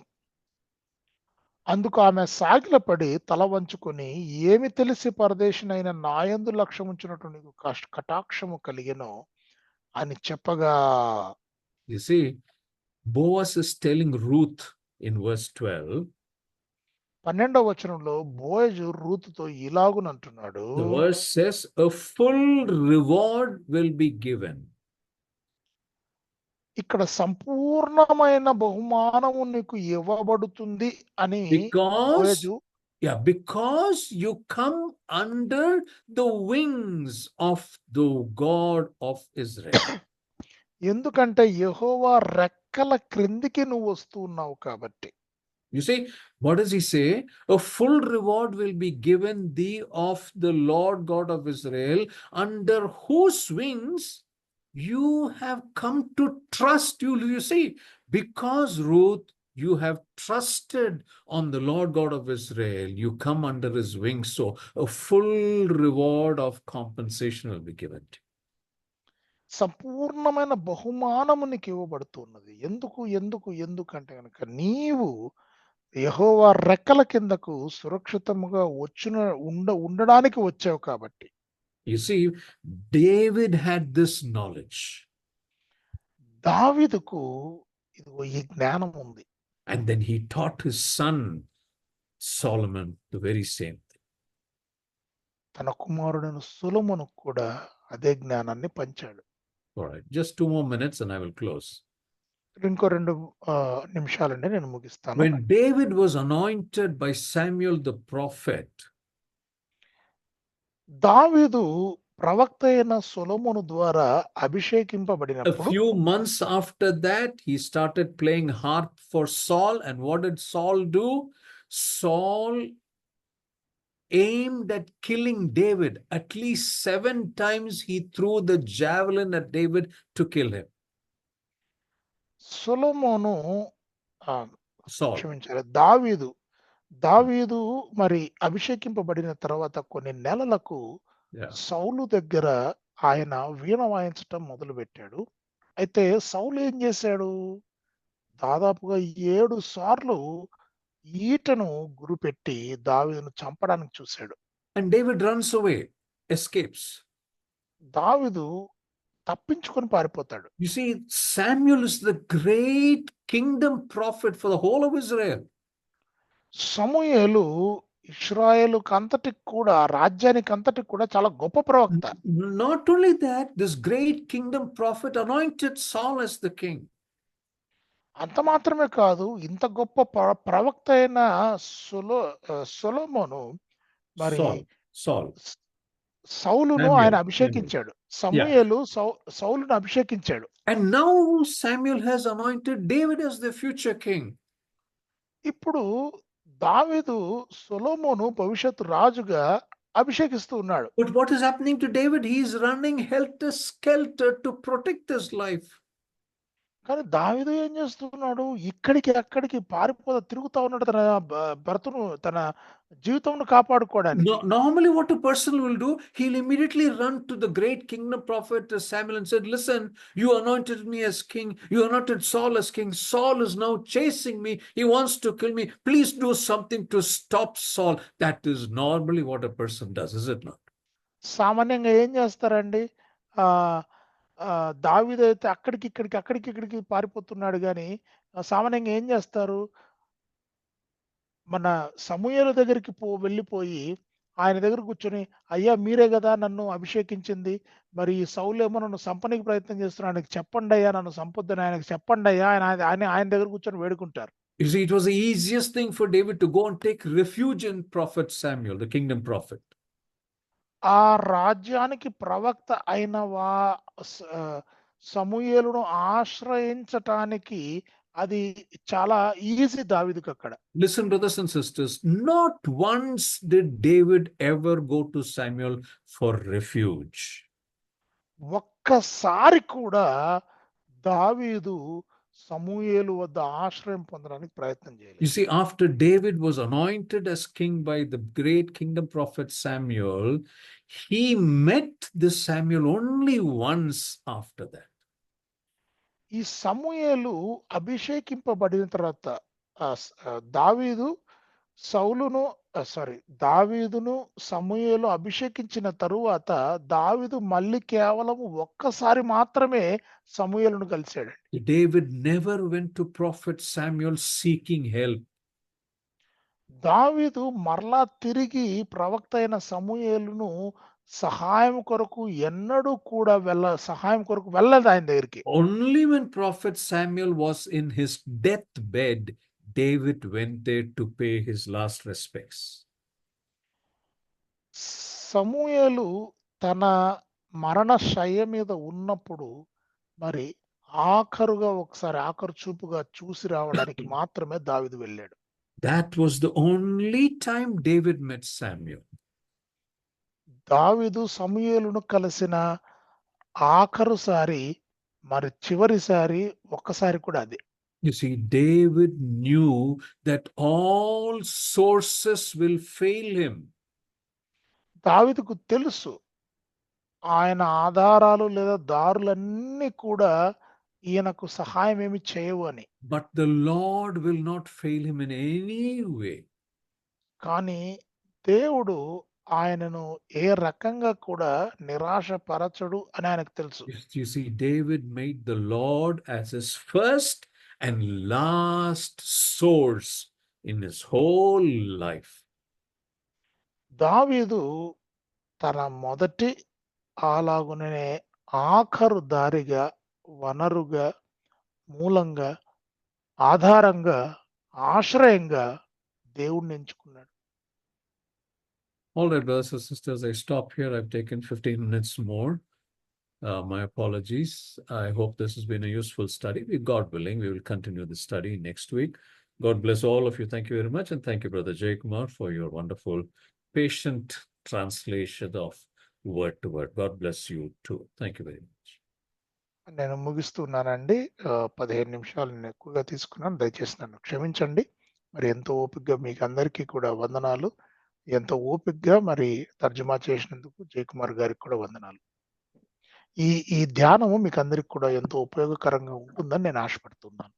అందుకు ఆమె సాగిలపడి తల వంచుకొని, ఏమి తెలిసి పరదేశినైన నాయందు లక్ష్యముంచినట్టు నీకు కటాక్షము కలిగెనో అని చెప్పగా. You see, Boaz is telling Ruth in verse 12. 12వ వచనంలో Boaz రూతుతో ఇలాగునంటున్నాడు. The verse says, a full reward will be given. ఇక్కడ సంపూర్ణమైన బహుమానము నీకు ఇవ్వబడుతుంది అని Boaz. Because you come under the wings of the God of Israel. ఎందుకంటే యెహోవా రెక్కల క్రిందికి నువ్వు వస్తున్నావు కాబట్టి. You see, what does he say? A full reward will be given thee of the Lord God of Israel, under whose wings you have come to trust. You see, because Ruth, you have trusted on the Lord God of Israel, you come under his wings. So a full reward of compensation will be given to you. సంపూర్ణమైన బహుమానము నీకు ఇవ్వబడుతున్నది. ఎందుకంటే కనుక నీవు యెహోవా రెక్కల కిందకు సురక్షితముగా ఉండడానికి వచ్చావు కాబట్టి. You see, David had this knowledge. దావీదుకు ఇదిగో ఈ జ్ఞానం ఉంది. And then he taught his son Solomon the very same thing. తన కుమారుడైన సొలొమోనుకు కూడా అదే జ్ఞానాన్ని పంచాడు. All right, just 2 more minutes and I will close. ఇంకో 2 నిమిషాలండి నేను ముగిస్తాను. When David was anointed by Samuel the prophet, దావీదు ప్రవక్త అయిన సొలొమోను ద్వారా a అభిషేకింపబడినప్పుడు few months after that, he started playing harp for Saul. And what did Saul do? Saul aimed at killing David. At least 7 times he threw the javelin at David to kill him. Solomon Saul. క్షమించాలి, దావీదు మరి అభిషేకింపబడిన తర్వాత కొన్ని నెలలకు Yeah. సౌలు దగ్గర ఆయన వీణ వాయించటం మొదలుపెట్టాడు. అయితే సౌలు ఏం చేశాడు? దాదాపుగా 7 సార్లు ఈటను గురిపెట్టి దావీదును చంపడానికి చూశాడు. And David runs away, escapes. దావీదు తప్పించుకొని పారిపోతాడు. You see, Samuel is the great kingdom prophet for the whole of Israel. సమూయేలు ఇశ్రాయేలుకు అంతటికి కూడా, రాజ్యానికి అంతటికి కూడా చాలా గొప్ప ప్రవక్త. Not only that, this great kingdom prophet anointed Saul as the king. అంత మాత్రమే కాదు, ఇంత గొప్ప ప్రవక్త అయిన సొలొమోను మరి Saul. సౌలును Samuel. ఆయన అభిషేకించాడు. సమూయేలు సౌలును అభిషేకించాడు. And now Samuel has anointed David as the future king. ఇప్పుడు దావీదు సొలొమోను భవిష్యత్తు రాజుగా అభిషేకిస్తూ ఉన్నాడు. But what is happening to David? He is running helter-skelter to protect his life. కానీ దావీదు ఏం చేస్తున్నాడు? ఇక్కడికి అక్కడికి తిరుగుతా ఉన్నాడు తన భర్తను, తన జీవితంను కాపాడుకోవడానికి. Normally what a person will do, he'll immediately run to the great kingdom prophet Samuel and said, listen, you anointed me as king, you anointed Saul as king, Saul is now chasing me, he wants to kill me, please do something to stop Saul. That is normally what a person does, is it not? సామాన్యంగా ఏం చేస్తారండి? దావీదు అయితే అక్కడికి ఇక్కడికి పారిపోతున్నాడు కానీ సామాన్యంగా ఏం చేస్తారు? మన సమూయేలు దగ్గరికి వెళ్ళిపోయి ఆయన దగ్గర కూర్చొని, అయ్యా మీరే కదా నన్ను అభిషేకించింది, మరి సౌలేమో నన్ను సంపనికి ప్రయత్నం చేస్తున్నాడు, ఆయనకి చెప్పండి అయ్యా, నన్ను సంపొద్దని ఆయనకి చెప్పండి అయ్యా, ఆయన దగ్గర కూర్చొని వేడుకుంటారు. You see, it was the easiest thing for David to go and take refuge in prophet Samuel, the kingdom prophet. ఆ రాజ్యానికి ప్రవక్త అయిన సమూయేలును ఆశ్రయించటానికి అది చాలా ఈజీ దావీదుకు అక్కడ. Listen, brothers and sisters, not once did David ever go to Samuel for refuge. ఒక్కసారి కూడా దావీదు సమూయేలు వద్ద ఆశ్రయం పొందడానికి ప్రయత్నం చేయలేదు. You see, after David was anointed as king by the great kingdom prophet Samuel, he met this Samuel only once after that. ఈ సమూయేలు అభిషేకింపబడిన తర్వాత దావీదును సమూయేలు అభిషేకించిన తరువాత దావీదు మళ్ళీ కేవలం ఒక్కసారి మాత్రమే సమూయేలును కలిశాడు. David never went to prophet Samuel seeking help. దావీదు మరలా తిరిగి ప్రవక్త అయిన సమూయేలును సహాయం కొరకు ఎన్నడూ కూడా వెళ్ళలేదు ఆయన దగ్గరికి. Only when prophet Samuel was in his deathbed, David went there to pay his last respects. సమూయేలు తన మరణ శయ్య మీద ఉన్నప్పుడు మరి ఆఖరు చూపుగా చూసి రావడానికి మాత్రమే దావీదు వెళ్ళాడు. That was the only time David met Samuel. దావీదు సమూయేలును కలిసిన ఆఖరుసారి మరి చివరిసారి ఒక్కసారి కూడా అదే. You see, David knew that all sources will fail him. దావీదుకు తెలుసు ఆయన ఆధారాలు లేదా దారులన్నీ కూడా ఈయనకు సహాయం ఏమి చేయవు అని. But the Lord will not fail him in any way. కానీ దేవుడు ఆయనను ఏ రకంగా కూడా నిరాశపరచడు అని ఆయనకు తెలుసు. You see, David made the Lord as his first and last source in his whole life. దావీదు తన మొదటి అలాగునే ఆఖరు దారిగా, వనరుగా, మూలంగా, ఆధారంగా, ఆశ్రయంగా దేవుణ్ణి ఎంచుకున్నాడు. All right, brothers and sisters, I stop here. I've taken 15 minutes more. My apologies. I hope this has been a useful study. God willing, we will continue the study next week. God bless all of you. Thank you very much. And thank you, Brother Jay Kumar, for your wonderful, patient translation of word to word. God bless you too. Thank you very much. నేను ముగిస్తున్నానండి. 15 నిమిషాలు నేను ఎక్కువగా తీసుకున్నాను. దయచేసి నన్ను క్షమించండి. మరి ఎంతో ఓపికగా మీకు అందరికీ కూడా వందనాలు. ఎంతో ఓపికగా మరి తర్జుమా చేసినందుకు జయకుమార్ గారికి కూడా వందనాలు. ఈ ధ్యానము మీకు అందరికి కూడా ఎంతో ఉపయోగకరంగా ఉంటుందని నేను ఆశపడుతున్నాను.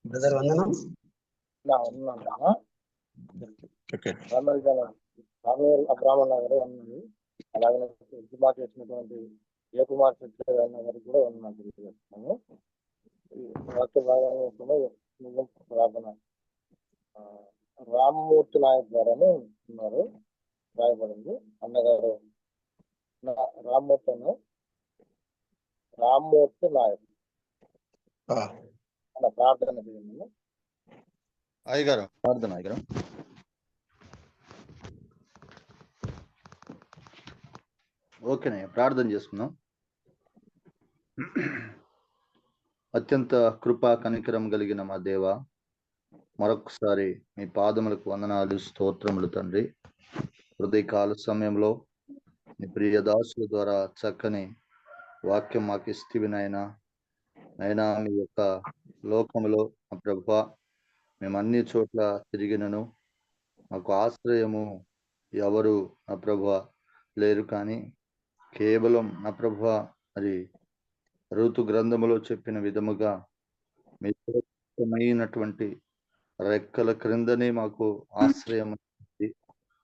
బ్రదర్ వందనం. ఉన్నాను. ఓకే. అబ్రాహ్మణ గారు అన్నది, అలాగే ఉద్యమా చేసినటువంటి జయకుమార్ శెట్టి అన్న గారికి కూడా ఉన్నాను తెలియజేస్తున్నాను. ప్రార్థన రామ్మూర్తి నాయక్ గారు అని ఉన్నారు, రాయబడింది. అన్నగారు రామ్మూర్తి నాయక్ అన్న ప్రార్థన చేయండి. అయ్యగారు ప్రార్థన. అయ్యగారు ఓకేనే, ప్రార్థన చేసుకుందాం. అత్యంత కృపా కనికరం కలిగిన మా దేవ, మరొకసారి మీ పాదములకు వందనాలు, స్తోత్రములు తండ్రి. హృదయకాల సమయంలో మీ ప్రియదాసుల ద్వారా చక్కని వాక్యం మాకు ఇస్తివి నాయనా. నైనా మీ యొక్క లోకములో మా ప్రభువా మేము అన్ని చోట్ల తిరిగినను మాకు ఆశ్రయము ఎవరు నా ప్రభువా లేరు, కానీ కేవలం నా ప్రభువా మరి ఋతు గ్రంథములో చెప్పిన విధముగా మీ సురక్షితమైనటువంటి రెక్కల క్రిందనే మాకు ఆశ్రయం.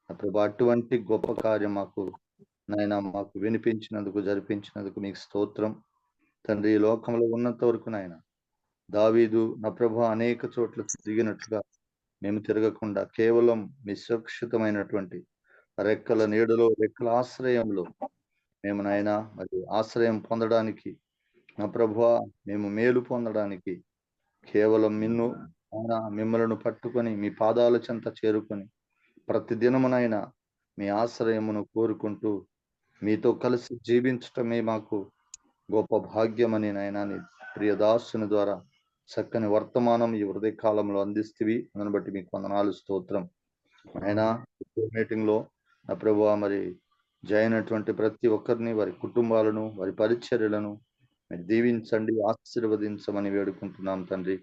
నా ప్రభు అటువంటి గొప్ప కార్యం మాకు వినిపించినందుకు, జరిపించినందుకు మీకు స్తోత్రం తండ్రి. ఈ లోకంలో ఉన్నంత వరకు నాయన దావీదు నా ప్రభు అనేక చోట్ల తిరిగినట్లుగా మేము తిరగకుండా కేవలం మీ సురక్షితమైనటువంటి రెక్కల నీడలో, రెక్కల ఆశ్రయంలో మేము నాయన మరి ఆశ్రయం పొందడానికి, నా ప్రభువా మేము మేలు పొందడానికి కేవలం మిమ్మలను పట్టుకొని మీ పాదాల చెంత చేరుకొని ప్రతిదినమునైనా మీ ఆశ్రయమును కోరుకుంటూ మీతో కలిసి జీవించటమే మాకు గొప్ప భాగ్యమని నాయన నీ ప్రియదాసుని ద్వారా చక్కని వర్తమానం ఈ హృదయ కాలంలో అందిస్తేవి. దాన్ని బట్టి మీకు వందనాలు, స్తోత్రం. ఆయన మీటింగ్ లో నా ప్రభువా మరి జైనటువంటి ప్రతి ఒక్కరిని, వారి కుటుంబాలను, వారి పరిచర్యలను మీరు దీవించండి, ఆశీర్వదించమని వేడుకుంటున్నాం తండ్రి.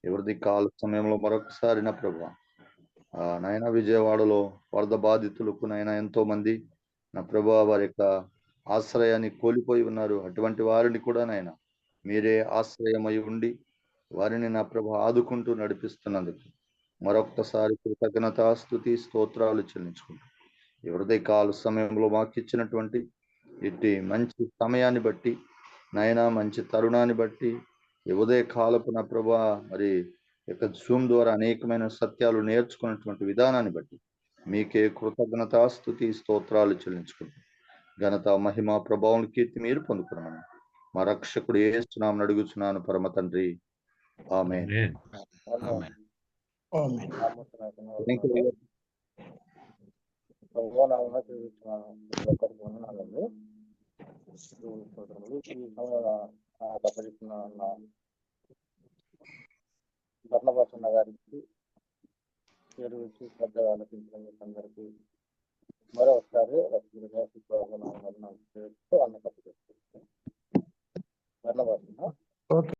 ఎవరిది కాల సమయంలో మరొకసారి నా ప్రభువా నాయన విజయవాడలో వరద బాధితులకు నాయన ఎంతో మంది నా ప్రభువా వారి యొక్క ఆశ్రయాన్ని కోల్పోయి ఉన్నారు. అటువంటి వారిని కూడా నాయన మీరే ఆశ్రయమై ఉండి వారిని నా ప్రభు ఆదుకుంటూ నడిపిస్తున్నందుకు మరొక్కసారి కృతజ్ఞత, స్తుతి, స్తోత్రాలు చెల్లించుకుంటాం. ఈ హృదయ కాల సమయంలో మాకు ఇచ్చినటువంటి ఇట్టి మంచి సమయాన్ని బట్టి నాయన, మంచి తరుణాన్ని బట్టి, ఈ ఉదయ కాలపు నా ప్రభా మరి యొక్క జూమ్ ద్వారా అనేకమైన సత్యాలు నేర్చుకున్నటువంటి విధానాన్ని బట్టి మీకే కృతజ్ఞత, స్తుతి, స్తోత్రాలు చెల్లించుకుంటాం. ఘనత, మహిమ, ప్రభావం, కీర్తి మీరు పొందుకున్నాను. మా రక్షకుడు యేసునామమున అడుగుచున్నాను పరమ తండ్రి, ఆమేన్. ధర్మభాషణ గారికి పేరు వచ్చి శ్రద్ధగా ఆలోచించిన అందరికీ మరొకసారి అన్న ధర్మభాషణ